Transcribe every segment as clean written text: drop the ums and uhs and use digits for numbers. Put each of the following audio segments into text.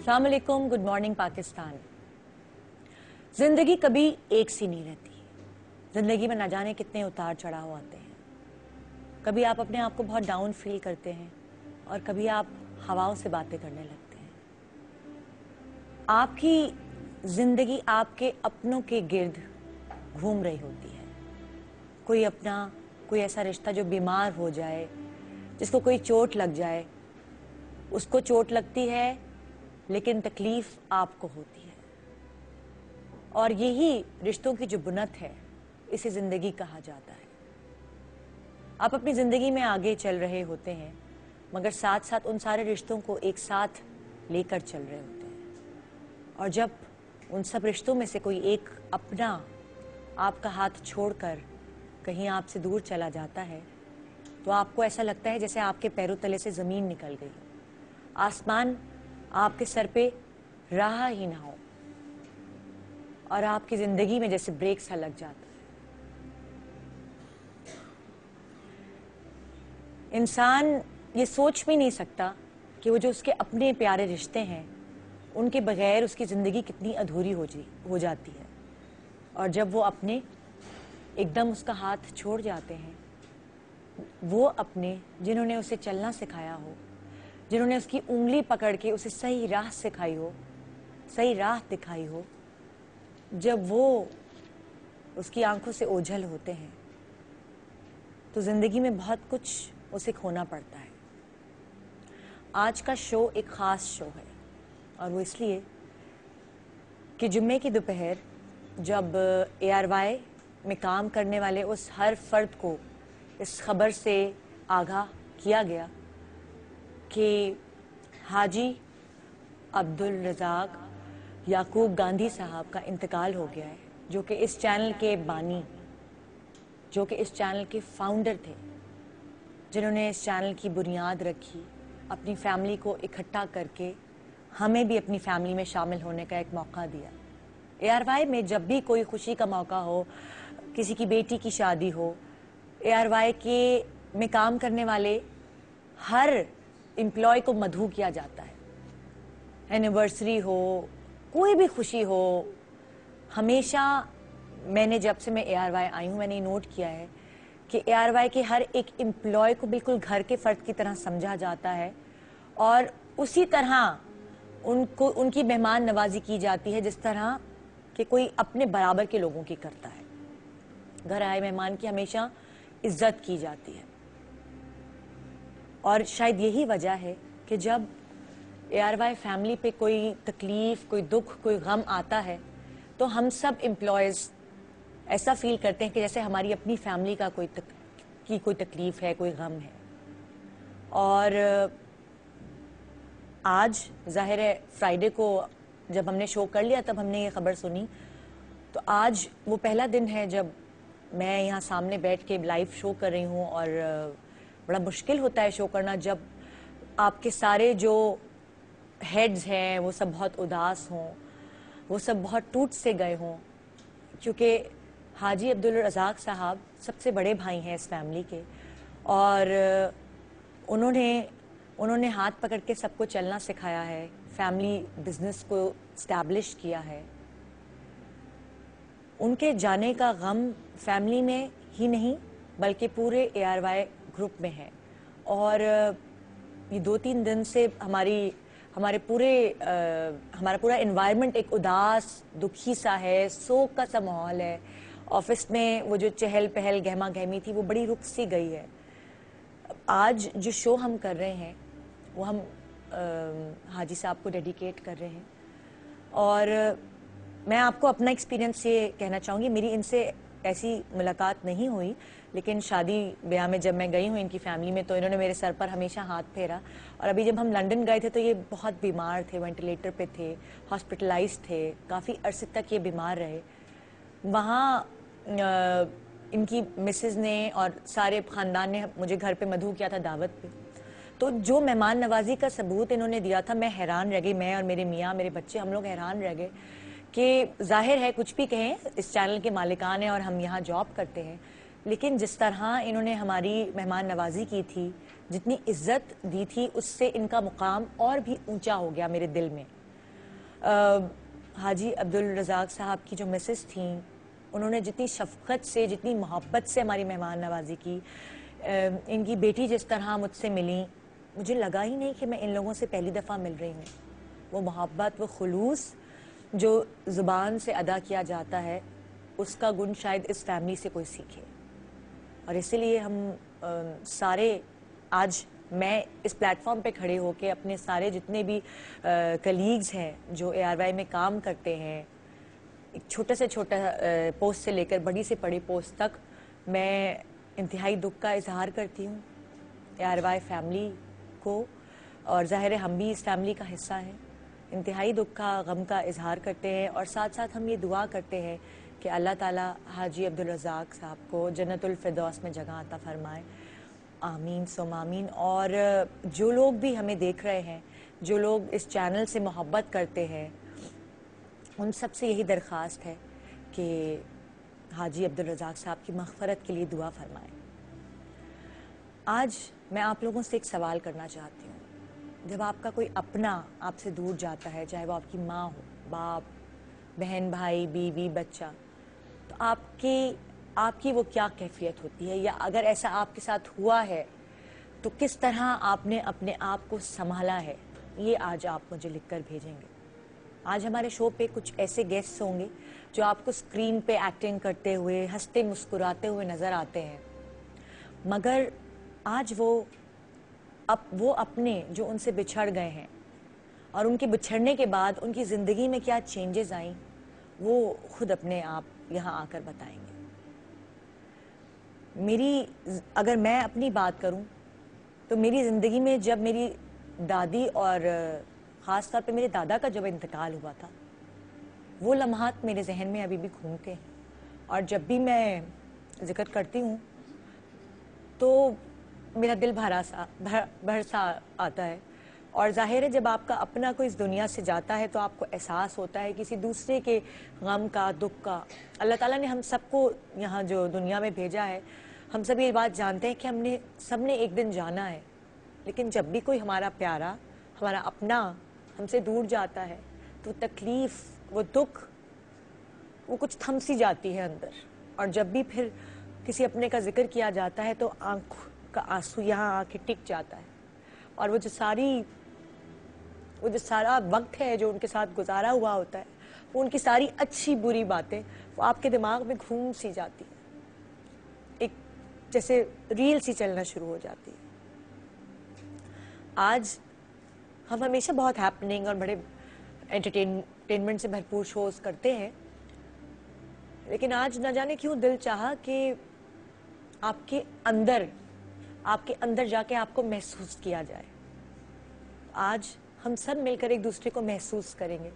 अस्सलाम वालेकुम, good morning Pakistan. जिंदगी कभी एक सी नहीं रहती। जिंदगी में ना जाने कितने उतार चढ़ाव आते हैं। कभी आप अपने आप को बहुत डाउन फील करते हैं और कभी आप हवाओं से बातें करने लगते हैं। आपकी जिंदगी आपके अपनों के गिर्द घूम रही होती है। कोई अपना, कोई ऐसा रिश्ता जो बीमार हो जाए, जिसको कोई चोट लग जाए, उसको चोट लगती है लेकिन तकलीफ आपको होती है। और यही रिश्तों की जो बुनत है, इसे जिंदगी कहा जाता है। आप अपनी जिंदगी में आगे चल रहे होते हैं, मगर साथ साथ उन सारे रिश्तों को एक साथ लेकर चल रहे होते हैं। और जब उन सब रिश्तों में से कोई एक अपना आपका हाथ छोड़कर कहीं आपसे दूर चला जाता है, तो आपको ऐसा लगता है जैसे आपके पैरों तले से जमीन निकल गई, आसमान आपके सर पे रहा ही ना हो और आपकी जिंदगी में जैसे ब्रेक सा लग जाता है। इंसान ये सोच भी नहीं सकता कि वो जो उसके अपने प्यारे रिश्ते हैं, उनके बगैर उसकी जिंदगी कितनी अधूरी हो जाती है। और जब वो अपने एकदम उसका हाथ छोड़ जाते हैं, वो अपने जिन्होंने उसे चलना सिखाया हो, जिन्होंने उसकी उंगली पकड़ के उसे सही राह सिखाई हो, सही राह दिखाई हो, जब वो उसकी आंखों से ओझल होते हैं, तो जिंदगी में बहुत कुछ उसे खोना पड़ता है। आज का शो एक खास शो है, और वो इसलिए कि जुम्मे की दोपहर जब ARY में काम करने वाले उस हर फर्द को इस खबर से आगाह किया गया कि हाजी अब्दुल रज़ाक याकूब गांधी साहब का इंतकाल हो गया है, जो कि इस चैनल के बानी, जो कि इस चैनल के फाउंडर थे, जिन्होंने इस चैनल की बुनियाद रखी, अपनी फैमिली को इकट्ठा करके हमें भी अपनी फैमिली में शामिल होने का एक मौका दिया। ARY में जब भी कोई खुशी का मौका हो, किसी की बेटी की शादी हो, ARY के में काम करने वाले हर एम्प्लॉय को मधु किया जाता है। एनिवर्सरी हो, कोई भी खुशी हो, हमेशा मैंने जब से मैं ARY आई हूँ, मैंने ये नोट किया है कि ARY के हर एक एम्प्लॉय को बिल्कुल घर के फर्द की तरह समझा जाता है और उसी तरह उनको उनकी मेहमान नवाजी की जाती है जिस तरह कि कोई अपने बराबर के लोगों की करता है। घर आए मेहमान की हमेशा इज्जत की जाती है। और शायद यही वजह है कि जब ARY फैमिली पे कोई तकलीफ, कोई दुख, कोई गम आता है, तो हम सब एम्प्लॉयज़ ऐसा फील करते हैं कि जैसे हमारी अपनी फैमिली का कोई तकलीफ है, कोई गम है। और आज जाहिर है फ्राइडे को जब हमने शो कर लिया तब हमने ये खबर सुनी, तो आज वो पहला दिन है जब मैं यहाँ सामने बैठ के लाइव शो कर रही हूँ। और बड़ा मुश्किल होता है शो करना जब आपके सारे जो हेड्स हैं वो सब बहुत उदास हों, वो सब बहुत टूट से गए हों, क्योंकि हाजी अब्दुल रज़ाक साहब सबसे बड़े भाई हैं इस फैमिली के। और उन्होंने हाथ पकड़ के सबको चलना सिखाया है, फैमिली बिजनेस को स्टैब्लिश किया है। उनके जाने का गम फैमिली में ही नहीं बल्कि पूरे ARY ग्रुप में है। और ये 2-3 दिन से हमारा पूरा एनवायरनमेंट एक उदास, दुखी सा है, सोग का सा माहौल है। ऑफिस में वो जो चहल पहल, गहमा गहमी थी, वो बड़ी रुक सी गई है। आज जो शो हम कर रहे हैं वो हम हाजी साहब को डेडिकेट कर रहे हैं। और मैं आपको अपना एक्सपीरियंस ये कहना चाहूँगी, मेरी इनसे ऐसी मुलाकात नहीं हुई, लेकिन शादी ब्याह में जब मैं गई हूँ इनकी फैमिली में, तो इन्होंने मेरे सर पर हमेशा हाथ फेरा। और अभी जब हम लंदन गए थे तो ये बहुत बीमार थे, वेंटिलेटर पे थे, हॉस्पिटलाइज्ड थे, काफ़ी अरसे तक ये बीमार रहे। वहाँ इनकी मिसेस ने और सारे ख़ानदान ने मुझे घर पे मधु किया था दावत पे। तो जो मेहमान नवाजी का सबूत इन्होंने दिया था, मैं हैरान रह गई। मैं और मेरे मियाँ, मेरे बच्चे, हम लोग हैरान रह गए कि जाहिर है कुछ भी कहें, इस चैनल के मालिकान हैं और हम यहाँ जॉब करते हैं, लेकिन जिस तरह इन्होंने हमारी मेहमान नवाजी की थी, जितनी इज्जत दी थी, उससे इनका मुकाम और भी ऊंचा हो गया मेरे दिल में। हाजी अब्दुल रज़ाक साहब की जो मिसेस थी, उन्होंने जितनी शफ़क़त से, जितनी मोहब्बत से हमारी मेहमान नवाजी की, इनकी बेटी जिस तरह मुझसे मिली, मुझे लगा ही नहीं कि मैं इन लोगों से पहली दफ़ा मिल रही हूँ। वो मोहब्बत, वो खुलूस जो ज़ुबान से अदा किया जाता है, उसका गुण शायद इस फैमिली से कोई सीखे। और इसीलिए हम सारे आज मैं इस प्लेटफॉर्म पे खड़े होकर अपने सारे जितने भी कलीग्स हैं जो ARY में काम करते हैं, एक छोटे से छोटा पोस्ट से लेकर बड़ी से बड़ी पोस्ट तक, मैं इंतहाई दुख का इजहार करती हूँ ARY फैमिली को, और ज़ाहिर है हम भी इस फैमिली का हिस्सा हैं। इंतहाई दुख का, गम का इजहार करते हैं और साथ साथ हम ये दुआ करते हैं कि अल्लाह ताला हाजी अब्दुल रज़ाक साहब को जन्नतुल फिरदौस में जगह अता फरमाए। आमीन सुम आमीन। और जो लोग भी हमें देख रहे हैं, जो लोग इस चैनल से मोहब्बत करते हैं, उन सब से यही दरख्वास्त है कि हाजी अब्दुल रज़ाक साहब की मग़फ़रत के लिए दुआ फरमाएं। आज मैं आप लोगों से एक सवाल करना चाहती हूँ। जब आपका कोई अपना आपसे दूर जाता है, चाहे वो आपकी माँ हो, बाप, बहन, भाई, बीवी, बच्चा, तो आपकी वो क्या कैफियत होती है, या अगर ऐसा आपके साथ हुआ है तो किस तरह आपने अपने आप को संभाला है, ये आज आप मुझे लिखकर भेजेंगे। आज हमारे शो पे कुछ ऐसे गेस्ट्स होंगे जो आपको स्क्रीन पे एक्टिंग करते हुए, हंसते मुस्कुराते हुए नज़र आते हैं, मगर आज वो अपने जो उनसे बिछड़ गए हैं और उनके बिछड़ने के बाद उनकी ज़िंदगी में क्या चेंजेस आई, वो खुद अपने आप यहाँ आकर बताएंगे। अगर मैं अपनी बात करूं तो मेरी ज़िंदगी में जब मेरी दादी और ख़ास तौर पे मेरे दादा का जब इंतकाल हुआ था, वो लम्हात मेरे जहन में अभी भी घूमते हैं, और जब भी मैं जिक्र करती हूँ तो मेरा दिल भर सा आता है। और जाहिर है जब आपका अपना कोई इस दुनिया से जाता है तो आपको एहसास होता है किसी दूसरे के गम का, दुख का। अल्लाह ताला ने हम सबको यहाँ जो दुनिया में भेजा है, हम सब ये बात जानते हैं कि सबने एक दिन जाना है, लेकिन जब भी कोई हमारा प्यारा, हमारा अपना हमसे दूर जाता है तो तकलीफ़, वो दुख, वो कुछ थम सी जाती है अंदर। और जब भी फिर किसी अपने का जिक्र किया जाता है तो आँख का आंसू यहाँ आके टिक जाता है, और वो जो सारा वक्त है जो उनके साथ गुजारा हुआ होता है, वो उनकी सारी अच्छी बुरी बातें वो आपके दिमाग में घूम सी जाती है, एक जैसे रील सी चलना शुरू हो जाती है। आज हम हमेशा बहुत हैपनिंग और बड़े एंटरटेनमेंट से भरपूर शोज करते हैं, लेकिन आज न जाने क्यों दिल चाहा कि आपके अंदर जाके आपको महसूस किया जाए। आज हम सब मिलकर एक दूसरे को महसूस करेंगे,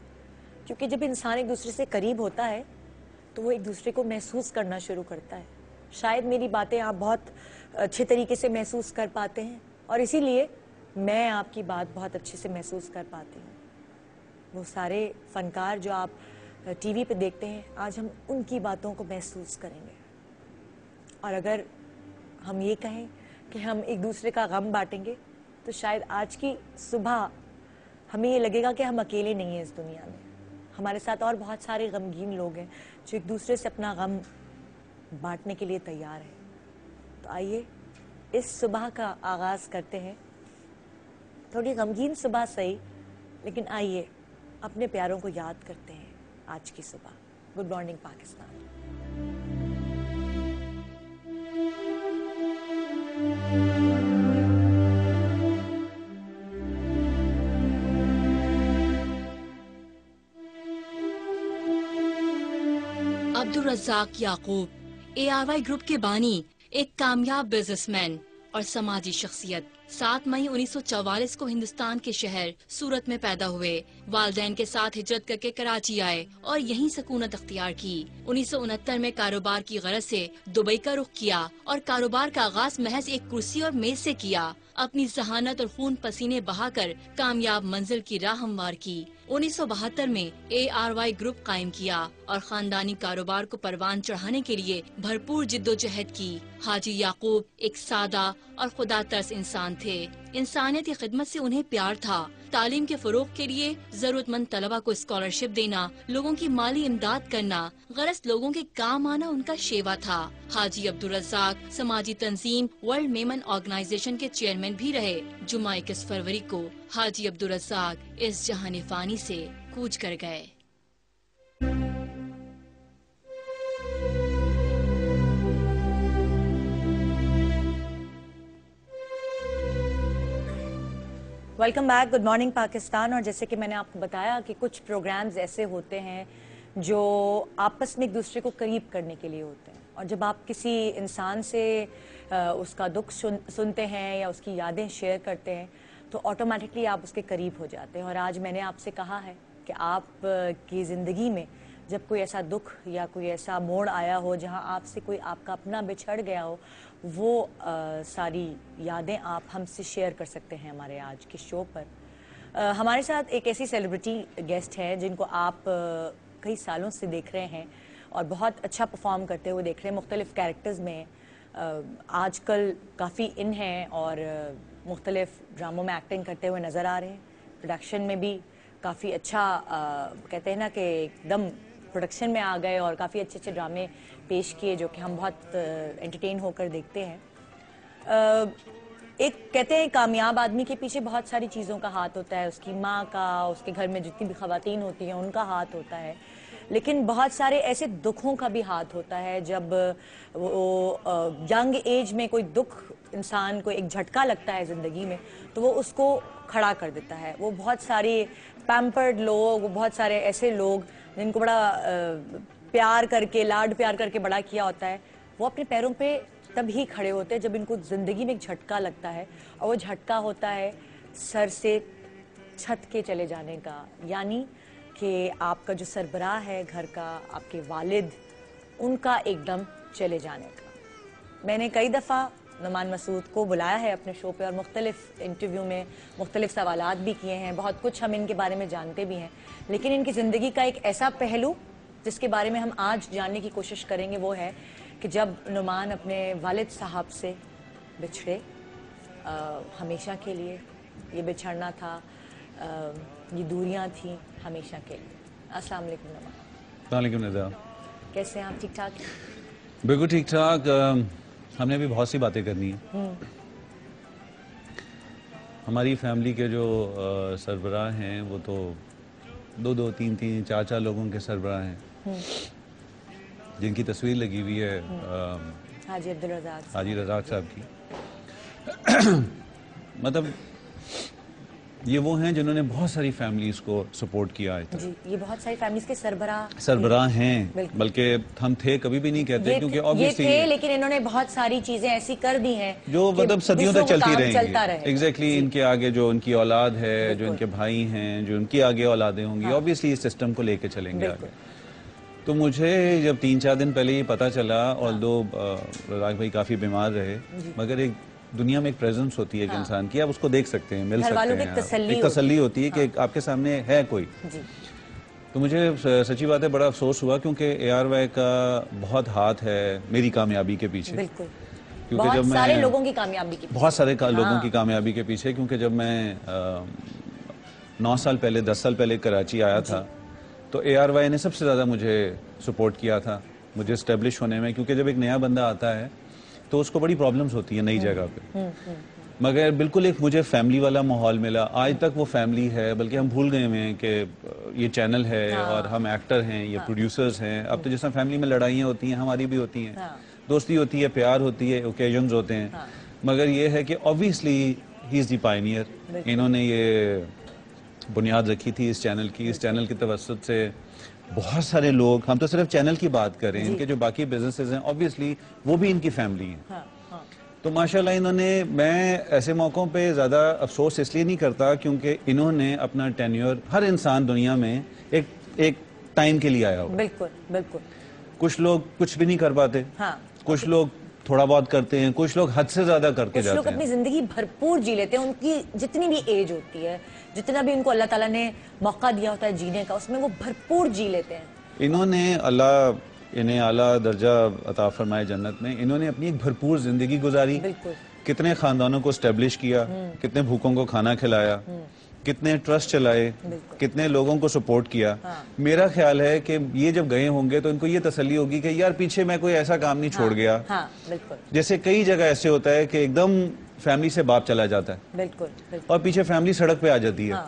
क्योंकि जब इंसान एक दूसरे से करीब होता है तो वो एक दूसरे को महसूस करना शुरू करता है। शायद मेरी बातें आप बहुत अच्छे तरीके से महसूस कर पाते हैं, और इसीलिए मैं आपकी बात बहुत अच्छे से महसूस कर पाती हूँ। वो सारे फनकार जो आप टीवी पे देखते हैं, आज हम उनकी बातों को महसूस करेंगे। और अगर हम ये कहें कि हम एक दूसरे का गम बांटेंगे तो शायद आज की सुबह हमें ये लगेगा कि हम अकेले नहीं हैं इस दुनिया में। हमारे साथ और बहुत सारे गमगीन लोग हैं जो एक दूसरे से अपना गम बांटने के लिए तैयार हैं। तो आइए इस सुबह का आगाज़ करते हैं, थोड़ी गमगीन सुबह सही, लेकिन आइए अपने प्यारों को याद करते हैं आज की सुबह। Good morning Pakistan. Abdul Razzaq Yaqoob ARY group के बानी, एक कामयाब बिजनेसमैन और समाजी शख्सियत। 7 मई 1944 को हिंदुस्तान के शहर सूरत में पैदा हुए। वालिदैन के साथ हिजरत करके कराची आए और यहीं सकूनत अख्तियार की। 1969 में कारोबार की गरज से दुबई का रुख किया और कारोबार का आगाज महज एक कुर्सी और मेज से किया। अपनी जहानत और खून पसीने बहाकर कामयाब मंजिल की राह हमवार की। 1972 में ARY ग्रुप कायम किया और खानदानी कारोबार को परवान चढ़ाने के लिए भरपूर जिद्दोजहद की। हाजी याकूब एक सादा और खुदा तरस इंसान थे। इंसानियत की खिदमत से उन्हें प्यार था। तालीम के फरोग के लिए जरूरतमंद तलबा को स्कॉलरशिप देना, लोगों की माली इमदाद करना, गरज लोगों के काम आना उनका शेवा था। हाजी अब्दुल रज़ाक समाजी तंजीम वर्ल्ड मेमन ऑर्गेनाइजेशन के चेयरमैन भी रहे। जुम्मा 21 फरवरी को हाजी अब्दुल रज़ाक इस जहान फानी से कूच कर गए। Welcome back, good morning Pakistan. और जैसे कि मैंने आपको बताया कि कुछ प्रोग्राम्स ऐसे होते हैं जो आपस में एक दूसरे को करीब करने के लिए होते हैं, और जब आप किसी इंसान से उसका दुख सुनते हैं या उसकी यादें शेयर करते हैं तो ऑटोमेटिकली आप उसके करीब हो जाते हैं। और आज मैंने आपसे कहा है कि आप की ज़िंदगी में जब कोई ऐसा दुख या कोई ऐसा मोड़ आया हो जहां आपसे कोई आपका अपना बिछड़ गया हो, वो सारी यादें आप हमसे शेयर कर सकते हैं हमारे आज के शो पर। हमारे साथ एक ऐसी सेलिब्रिटी गेस्ट है जिनको आप कई सालों से देख रहे हैं और बहुत अच्छा परफॉर्म करते हुए देख रहे हैं मुख्तलिफ कैरेक्टर्स में। आजकल काफ़ी इन हैं और मुख्तलिफ ड्रामों में एक्टिंग करते हुए नज़र आ रहे हैं। प्रोडक्शन में भी काफ़ी अच्छा कहते हैं ना कि एकदम प्रोडक्शन में आ गए और काफ़ी अच्छे अच्छे ड्रामे पेश किए जो कि हम बहुत एंटरटेन होकर देखते हैं। एक कहते हैं कामयाब आदमी के पीछे बहुत सारी चीज़ों का हाथ होता है, उसकी माँ का, उसके घर में जितनी भी ख़वातीन होती हैं उनका हाथ होता है, लेकिन बहुत सारे ऐसे दुखों का भी हाथ होता है। जब वो यंग एज में कोई दुख इंसान को एक झटका लगता है ज़िंदगी में तो वो उसको खड़ा कर देता है। वो बहुत सारे पैम्पर्ड लोग, बहुत सारे ऐसे लोग जिनको बड़ा प्यार करके, लाड प्यार करके बड़ा किया होता है, वो अपने पैरों पे तभी खड़े होते हैं जब इनको ज़िंदगी में एक झटका लगता है। और वो झटका होता है सर से छत के चले जाने का, यानी कि आपका जो सरबराह है घर का, आपके वालिद, उनका एकदम चले जाने का। मैंने कई दफ़ा नुमान मसूद को बुलाया है अपने शो पे और मुख्तलिफ इंटरव्यू में मुख्तलिफ सवालात भी किए हैं, बहुत कुछ हम इनके बारे में जानते भी हैं, लेकिन इनकी ज़िंदगी का एक ऐसा पहलू जिसके बारे में हम आज जानने की कोशिश करेंगे वो है कि जब नुमान अपने वालिद साहब से बिछड़े, हमेशा के लिए ये बिछड़ना था, ये दूरियां थी हमेशा के लिए। अस्सलाम वालेकुम नुमान। वालेकुम निदा। कैसे हैं आप? ठीक ठाक? बिल्कुल ठीक ठाक। हमने भी बहुत सी बातें करनी है। हमारी फैमिली के जो सरबराह हैं वो तो दो, तीन, चार लोगों के सरबराह हैं जिनकी तस्वीर लगी हुई है हाजी अब्दुल रज़ाक, हाजी रज़ाक साहब की। मतलब ये वो हैं जिन्होंने बहुत सारी फैमिलीज को सपोर्ट किया है। जी, ये बहुत सारी फैमिलीज के सरबराह हैं, बल्कि हम थे कभी भी नहीं कहते क्योंकि ऑब्वियसली ये थे, लेकिन इन्होंने बहुत सारी चीजें ऐसी कर दी हैं जो मतलब सदियों तक चलती रहेंगी। एग्जैक्टली इनके आगे जो उनकी औलाद है, जो इनके भाई हैं, जो उनकी आगे औलादें होंगी, ऑब्वियसली इस सिस्टम को लेके चलेंगे आगे। तो मुझे जब 3-4 दिन पहले ये पता चला, ऑल्दो रज़ाक भाई काफी बीमार रहे, मगर एक दुनिया में एक प्रेजेंस होती है कि इंसान की, आप उसको देख सकते हैं, मिल सकते हैं, एक तसल्ली होती है कि आपके सामने है कोई। तो मुझे सच्ची बात है बड़ा अफसोस हुआ क्योंकि ARY का बहुत हाथ है मेरी कामयाबी के पीछे। बिल्कुल। क्योंकि बहुत जब सारे मैं लोगों की कामयाबी के पीछे, बहुत सारे लोगों की कामयाबी के पीछे, क्योंकि जब मैं 9 साल पहले 10 साल पहले कराची आया था तो ARY ने सबसे ज़्यादा मुझे सपोर्ट किया था मुझे इस्टेब्लिश होने में, क्योंकि जब एक नया बंदा आता है तो उसको बड़ी प्रॉब्लम्स होती है नई जगह पे। मगर बिल्कुल एक मुझे फैमिली वाला माहौल मिला। आज तक वो फैमिली है, बल्कि हम भूल गए हैं कि ये चैनल है और हम एक्टर हैं, ये प्रोड्यूसर्स हैं। अब तो जैसा फैमिली में लड़ाइयाँ होती हैं, हमारी भी होती हैं, दोस्ती होती है, प्यार होती है, ओकेजन्स होते हैं, मगर ये है कि obviously he is the Pioneer. इन्होंने ये बुनियाद रखी थी इस चैनल की। इस चैनल की तवस्सुत से बहुत सारे लोग, हम तो सिर्फ चैनल की बात कर रहे हैं, इनके जो बाकी बिजनेसेस हैं ऑब्वियसली वो भी इनकी फैमिली है। तो माशाल्लाह इन्होंने, मैं ऐसे मौक़ों पे ज़्यादा अफसोस इसलिए नहीं करता क्योंकि इन्होंने अपना टेन्योर, हर इंसान दुनिया में एक टाइम के लिए आया हो। बिल्कुल बिल्कुल। कुछ लोग कुछ भी नहीं कर पाते, कुछ लोग थोड़ा बहुत करते हैं, कुछ लोग हद से ज्यादा करके जाते हैं। कुछ लोग अपनी जिंदगी भरपूर जी लेते हैं, उनकी जितनी भी एज होती है, जितना भी उनको अल्लाह ताला ने मौका दिया होता है जीने का, उसमें वो भरपूर जी लेते हैं। इन्होंने, अल्लाह इन्हें आला दर्जा अता फरमाए जन्नत में, इन्होंने अपनी एक भरपूर जिंदगी गुजारी। कितने खानदानों को स्टेब्लिश किया, कितने भूखों को खाना खिलाया, कितने ट्रस्ट चलाए, कितने लोगों को सपोर्ट किया। मेरा ख्याल है कि ये जब गए होंगे तो इनको ये तसल्ली होगी कि यार पीछे मैं कोई ऐसा काम नहीं छोड़ गया। बिल्कुल। जैसे कई जगह ऐसे होता है कि एकदम फैमिली से बाप चला जाता है, बिल्कुल, और पीछे फैमिली सड़क पे आ जाती है।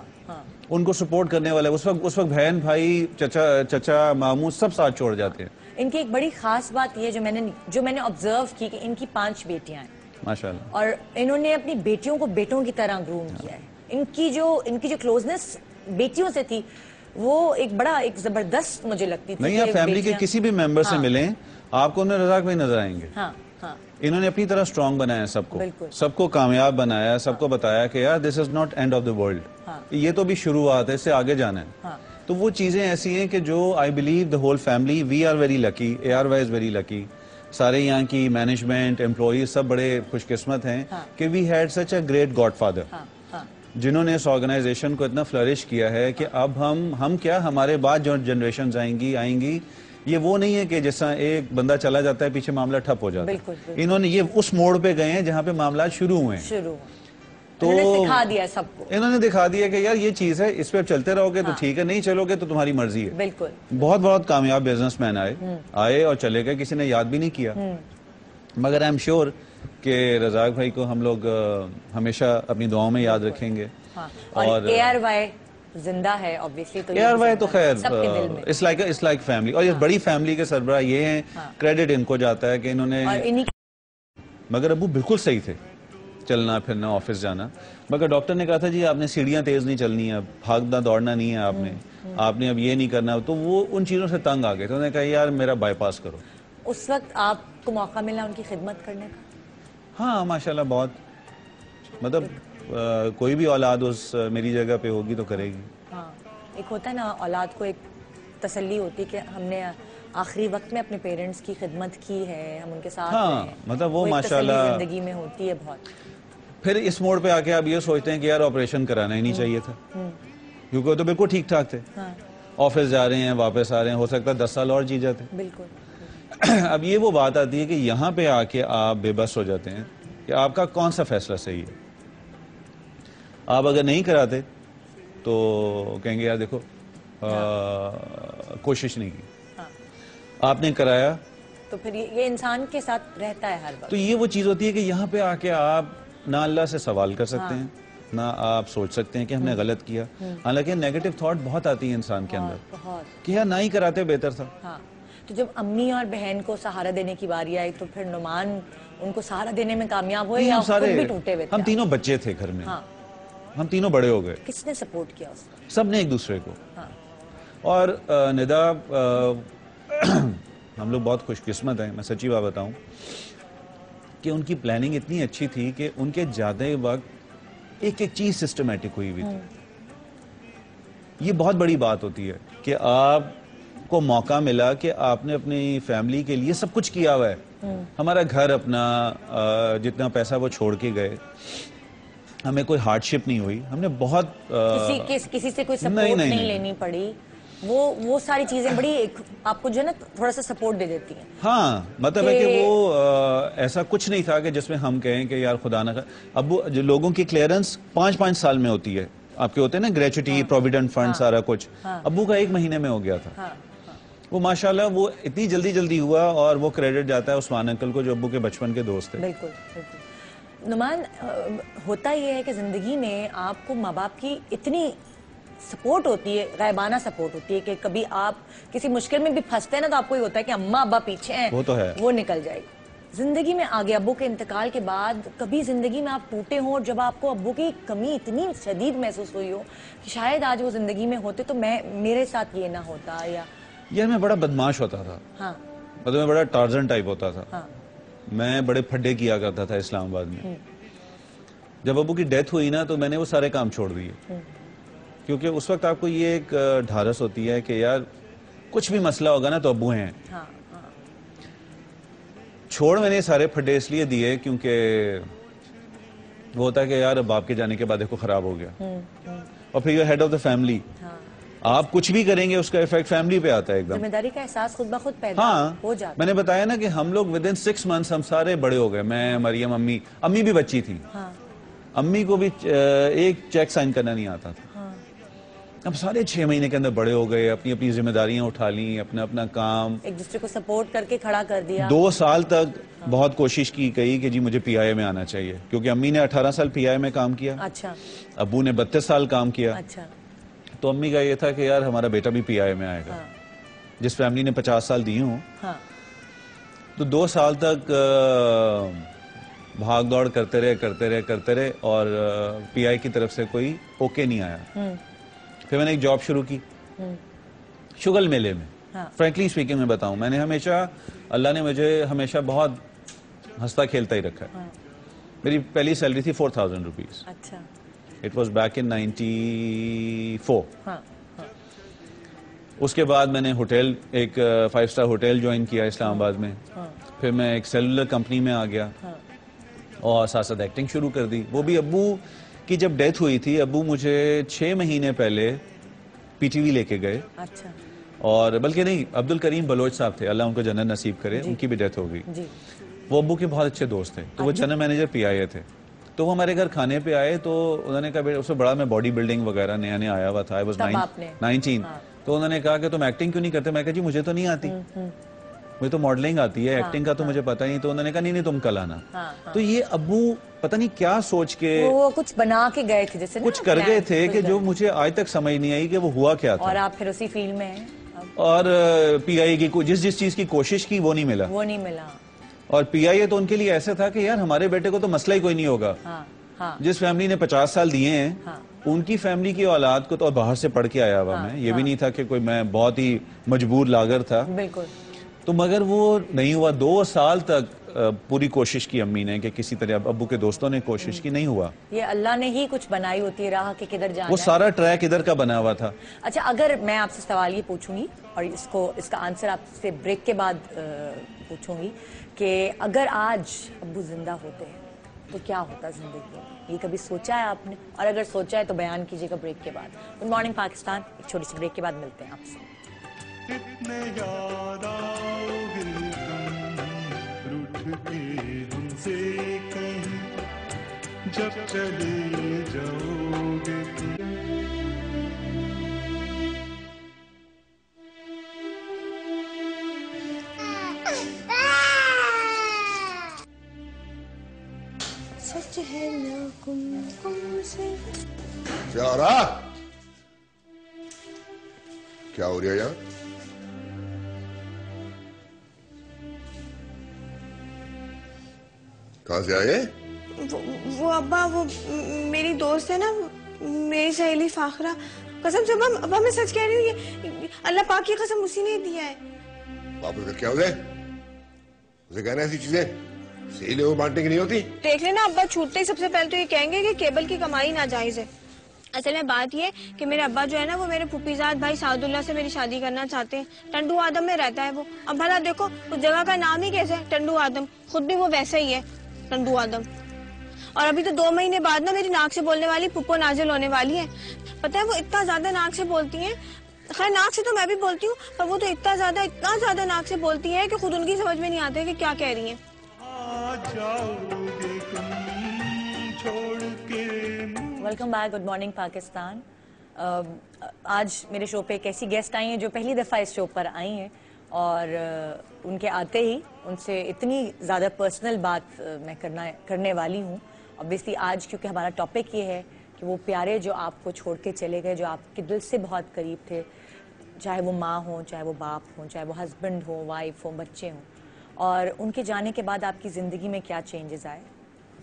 उनको सपोर्ट करने वाले उस वक्त बहन भाई चचा मामू सब साथ छोड़ जाते हैं। इनकी एक बड़ी खास बात ये जो मैंने ऑब्जर्व की कि इनकी 5 बेटियां हैं माशाल्लाह, और इन्होंने अपनी बेटियों को बेटों की तरह ग्रूम किया है। इनकी जो क्लोजनेस बेटियों से थी वो एक जबरदस्त मुझे लगती थी। नहीं, आप फैमिली के किसी भी मेंबर से मिलें आपको उन्हें रज़ाक भाई नजर आएंगे। इन्होंने अपनी तरह स्ट्रांग बनाया सबको कामयाब बनाया, सबको बताया कि यार this is not end of the world, ये तो भी शुरुआत है, इससे आगे जाना है। तो वो चीजें ऐसी हैं कि जो I believe the whole family we are very lucky, ARY is very lucky. सारे यहाँ की मैनेजमेंट एम्प्लॉयज सब बड़े खुशकिस्मत हैं कि we had such a great godfather जिन्होंने इस ऑर्गेनाइजेशन को इतना फ्लरिश किया है कि अब हम क्या, हमारे बाद जो जनरेशन आएंगी ये वो नहीं है कि जैसा एक बंदा चला जाता है पीछे मामला ठप हो जाता है। इन्होंने ये उस मोड़ पे गए हैं जहाँ पे मामला शुरू हुए हैं। तो इन्होंने दिखा दिया सबको, इन्होंने दिखा दिया कि यार ये चीज है, इस पे चलते रहोगे तो ठीक है, नहीं चलोगे तो तुम्हारी मर्जी है। बिल्कुल। बहुत बहुत कामयाब बिजनेसमैन आए और चले गए, किसी ने याद भी नहीं किया। मगर आई एम श्योर कि रज़ाक भाई को हम लोग हमेशा अपनी दुआओं में याद रखेंगे। और ARY जिंदा है ऑब्वियसली, तो ARY तो खैर इट्स लाइक फैमिली, और ये बड़ी फैमिली के सरबराह ये हैं, क्रेडिट इनको जाता है कि इन्होंने। मगर अबू बिल्कुल सही थे, चलना फिरना ऑफिस जाना, मगर डॉक्टर ने कहा था जी आपने सीढ़ियां तेज नहीं चलनी है, भागना दौड़ना नहीं है आपने अब ये नहीं करना। तो वो उन चीजों से तंग आ गए, तो उन्होंने कहा यार मेरा बाईपास करो। उस वक्त आपको मौका मिला उनकी खिदमत करने का? हाँ माशाल्लाह, बहुत मतलब कोई भी औलाद उस मेरी जगह पे होगी तो करेगी। हाँ, एक होता है ना औलाद को एक तसल्ली होती है कि हमने आखिरी वक्त में अपने पेरेंट्स की खिदमत की है, हम उनके साथ हैं। मतलब वो माशाल्लाह जिंदगी में होती है बहुत। फिर इस मोड़ पे आके आप ये सोचते हैं कि यार ऑपरेशन कराना ही नहीं चाहिए था, क्योंकि वो तो बिल्कुल ठीक ठाक थे। ऑफिस जा रहे हैं, वापस आ रहे हैं, हो सकता है 10 साल और जी जाते। बिल्कुल। अब ये वो बात आती है कि यहाँ पे आके आप बेबस हो जाते हैं कि आपका कौन सा फैसला सही है। आप अगर नहीं कराते तो कहेंगे यार देखो कोशिश नहीं की, आपने कराया तो फिर ये इंसान के साथ रहता है हर वक्त। तो ये वो चीज होती है कि यहाँ पे आके आप ना अल्लाह से सवाल कर सकते हैं, ना आप सोच सकते हैं कि हमने गलत किया। हालांकि नेगेटिव थॉट बहुत आती है इंसान के अंदर कि यार ना ही कराते बेहतर था। तो जब अम्मी और बहन को सहारा देने की बारी आई तो फिर नुमान उनको सहारा देने में कामयाब हुए या खुद भी टूटे हुए थे? हम तीनों बच्चे थे घर में, हम तीनों बड़े हो गए। किसने सपोर्ट किया उसको? सबने एक दूसरे को। और निदा हम लोग बहुत खुशकिस्मत हैं, मैं सच्ची बात बताऊं कि उनकी प्लानिंग इतनी अच्छी थी कि उनके जाते वक्त एक एक चीज सिस्टमेटिक हुई हुई थी। ये बहुत बड़ी बात होती है कि आपको मौका मिला कि आपने अपनी फैमिली के लिए सब कुछ किया हुआ है। हमारा घर अपना, जितना पैसा वो छोड़ के गए, हमें कोई हार्डशिप नहीं हुई, हमने बहुत किसी से कोई सपोर्ट नहीं लेनी पड़ी। वो सारी चीजें बड़ी आपको जो है ना थोड़ा सा सपोर्ट दे देती हैं। हाँ, मतलब है कि वो ऐसा कुछ नहीं था कि जिसमें हम कहें कि यार खुदा ना। अब जो लोगों की क्लियरेंस 5-5 साल में होती है, आपके होते हैं ना ग्रेचुटी, प्रोविडेंट फंड, सारा कुछ। अब्बू का 1 महीने में हो गया था। वो माशाल्लाह वो इतनी जल्दी हुआ, और वो क्रेडिट जाता है उस्मान अंकल को जो अब्बू के बचपन के दोस्त थे। बिल्कुल बिल्कुल। नुमान, होता ये है कि जिंदगी में आपको माँ बाप की इतनी सपोर्ट होती है, गायबाना सपोर्ट होती है कि कभी आप किसी मुश्किल में भी फंसते हैं ना तो आपको ये होता है कि अम्मा अब्बा पीछे हैं, वो तो है, वो निकल जाएगी। जिंदगी में आगे अब्बू के इंतकाल के बाद कभी जिंदगी में आप टूटे हो, जब आपको अब्बू की कमी इतनी शदीद महसूस हुई हो कि शायद आज वो जिंदगी में होते तो मेरे साथ ये ना होता, या यार मैं बड़ा बदमाश होता था। मतलब मैं बड़ा टार्जन टाइप होता था। मैं बड़े फड्डे किया करता था इस्लामाबाद में। जब अब्बू की डेथ हुई ना तो मैंने वो सारे काम छोड़ दिए, क्योंकि उस वक्त आपको ये एक ढारस होती है कि यार कुछ भी मसला होगा ना तो अब्बू हैं। छोड़ मैंने सारे फड्डे इसलिए दिए क्योंकि वो होता है कि यार अब बाप के जाने के बाद देखो खराब हो गया, और फिर you head of the family, आप कुछ भी करेंगे उसका इफेक्ट फैमिली पे आता है एकदम। जिम्मेदारी का एहसास खुद ब खुद पैदा हो जाता है। मैंने बताया ना कि हम लोग विद इन 6 months हम सारे बड़े हो गए। मैं, मरियम, अम्मी भी बच्ची थी। हाँ। अम्मी को भी एक चेक साइन करना नहीं आता था। हाँ। अब सारे 6 महीने के अंदर बड़े हो गए, अपनी अपनी जिम्मेदारियां उठा ली, अपना अपना काम, एक दूसरे को सपोर्ट करके खड़ा कर दिया। 2 साल तक बहुत कोशिश की गई कि जी मुझे पीआईए में आना चाहिए, क्योंकि अम्मी ने 18 साल पीआईए में काम किया। अच्छा। अब्बू ने 32 साल काम किया। अच्छा। तो अम्मी का ये था कि यार हमारा बेटा भी पीआईए में आएगा। हाँ। जिस फैमिली ने 50 साल दिए हों। हाँ। तो 2 साल तक भाग दौड़ करते रहे और पीआई की तरफ से कोई ओके नहीं आया। फिर मैंने एक जॉब शुरू की शुगल मेले में। हाँ। फ्रैंकली स्पीकिंग में बताऊं, मैंने हमेशा, अल्लाह ने मुझे हमेशा बहुत हंसता खेलता ही रखा है। हाँ। मेरी पहली सैलरी थी 4000 रुपीज। अच्छा। It was back in 94। हाँ। हाँ। उसके बाद मैंने होटल, एक 5 स्टार होटल ज्वाइन किया इस्लामाबाद में। हाँ। फिर मैं एक सेलुलर कंपनी में आ गया। हाँ। और साथ साथ एक्टिंग शुरू कर दी। वो भी अब्बू की जब डेथ हुई थी, अब्बू मुझे 6 महीने पहले पीटीवी लेके गए। अच्छा। और बल्कि नहीं, अब्दुल करीम बलोच साहब थे, अल्लाह उनको जन्नत नसीब करे, उनकी भी डेथ हो गई। जी। वो अब्बू के बहुत अच्छे दोस्त थे, तो वो जनरल मैनेजर पीआईए थे। तो वो हमारे घर खाने पे आए, तो उन्होंने कहा, उससे बड़ा मैं बॉडी बिल्डिंग वगैरह नया नया आया हुआ था, आई वाज 19। तो उन्होंने कहा कि तुम एक्टिंग क्यों नहीं करते? मैं कहा जी मुझे तो नहीं आती, मुझे तो मॉडलिंग आती है, एक्टिंग का तो मुझे पता नहीं। तो उन्होंने कहा नहीं तुम कल आना। तो ये अब्बू पता नहीं क्या सोच के वो कुछ बना के गए थे, जैसे कुछ कर गए थे कि जो मुझे आज तक समझ नहीं आई कि वो हुआ क्या था। और आप फिर उसी फील्ड में हैं। और पीआईए की जिस चीज की कोशिश की वो नहीं मिला। और पीआईए तो उनके लिए ऐसा था कि यार हमारे बेटे को तो मसला ही कोई नहीं होगा। हाँ। हाँ। जिस फैमिली ने 50 साल दिए हैं, हाँ। उनकी फैमिली की औलाद को तो बाहर से पढ़ के आया हुआ मैं, ये भी नहीं था कि कोई मैं बहुत ही मजबूर लागर था। बिल्कुल। तो मगर वो नहीं हुआ। 2 साल तक पूरी कोशिश की अम्मी ने कि किसी तरह, अब्बू के दोस्तों ने कोशिश की, नहीं हुआ। ये अल्लाह ने ही कुछ बनाई होती है राह कि किधर जाना वो सारा ट्रैक इधर का बना हुआ था। अच्छा, अगर मैं आपसे सवाल ये पूछूंगी और इसका आंसर आपसे ब्रेक के बाद पूछूंगी कि अगर आज अब्बू जिंदा होते हैं तो क्या होता जिंदगी में? ये कभी सोचा है आपने? और अगर सोचा है तो बयान कीजिएगा ब्रेक के बाद। गुड मॉर्निंग पाकिस्तान, एक छोटी सी ब्रेक के बाद मिलते हैं आपसे। कितने याद आओगे तुम रूठ के हमसे कहीं, जब चले जाओगे तुम। सच है ना कुमकुम से। प्यारा, क्या हो रहा है यहाँ? कहाँ से आए? वो अब्बा, वो मेरी दोस्त है ना, मेरी सहेली फाखरा। कसम से अब्बा मैं सच कह रही हूँ, ये अल्लाह पाक की कसम उसी ने दिया है। वापस कर क्या हो जाए? उसे कहना ऐसी चीजें सही लोगों बांटने की नहीं होती। देख लेना अब्बा, छूटते ही सबसे पहले तो ये कहेंगे कि केबल की कमाई नाजायज है। असल में बात ये कि मेरे अब्बा जो है ना, वो मेरे फुफीजाद भाई सादुल्ला से मेरी शादी करना चाहते हैं। टंडू आदम में रहता है वो। अब भला देखो उस जगह का नाम ही कैसे है, टंडू आदम। खुद भी वो वैसा ही है, टंडू आदम। और अभी तो 2 महीने बाद ना मेरी नाक से बोलने वाली पुप्पो नाजिल होने वाली है। पता है वो इतना ज्यादा नाक से बोलती हैं। खैर नाक से तो मैं भी बोलती हूँ, पर वो तो इतना ज्यादा नाक से बोलती है कि खुद उनकी समझ में नहीं आता कि क्या कह रही है। Welcome back, good morning Pakistan. आज मेरे शो पे एक ऐसी गेस्ट आई हैं जो पहली दफ़ा इस शो पर आई हैं और उनके आते ही उनसे इतनी ज़्यादा पर्सनल बात मैं करने वाली हूँ। ऑब्वियसली आज क्योंकि हमारा टॉपिक ये है कि वो प्यारे जो आपको छोड़ के चले गए, जो आपके दिल से बहुत करीब थे, चाहे वो माँ हो, चाहे वो बाप हो, चाहे वो हस्बैंड हो, वाइफ हो, बच्चे हों, और उनके जाने के बाद आपकी ज़िंदगी में क्या चेंजेस आए।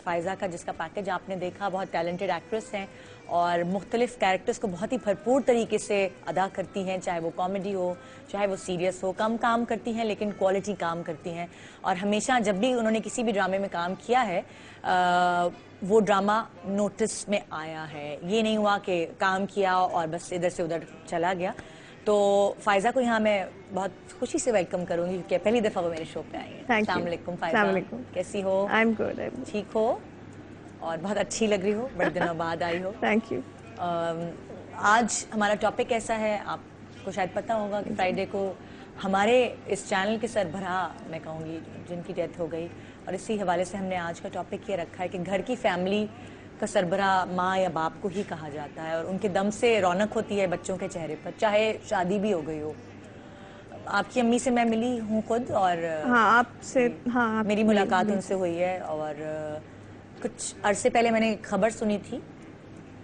फ़ायज़ा का जिसका पैकेज आपने देखा, बहुत टैलेंटेड एक्ट्रेस हैं और मुख्तलिफ कैरेक्टर्स को बहुत ही भरपूर तरीके से अदा करती हैं, चाहे वो कॉमेडी हो, चाहे वो सीरियस हो। कम काम करती हैं लेकिन क्वालिटी काम करती हैं। और हमेशा जब भी उन्होंने किसी भी ड्रामे में काम किया है, वो ड्रामा नोटिस में आया है। ये नहीं हुआ कि काम किया और बस इधर से उधर चला गया। तो फ़ायज़ा को यहाँ मैं बहुत खुशी से वेलकम करूँगी क्योंकि पहली दफ़ा वो मेरे शो पे आई हैं। अस्सलाम वालेकुम फ़ायज़ा, कैसी हो? I am good. ठीक हो और बहुत अच्छी लग रही हो, बड़े दिनों बाद आई हो। Thank you. आज हमारा टॉपिक ऐसा है, आपको शायद पता होगा कि फ्राइडे को हमारे इस चैनल के सरबराह, मैं कहूँगी, जिनकी डेथ हो गई, और इसी हवाले से हमने आज का टॉपिक ये रखा है कि घर की फैमिली का सरबराह माँ या बाप को ही कहा जाता है, और उनके दम से रौनक होती है बच्चों के चेहरे पर, चाहे शादी भी हो गई हो। आपकी अम्मी से मैं मिली हूँ खुद, और हाँ आपसे, हाँ मेरी मुलाकात उनसे हुई है, और कुछ अरसे पहले मैंने खबर सुनी थी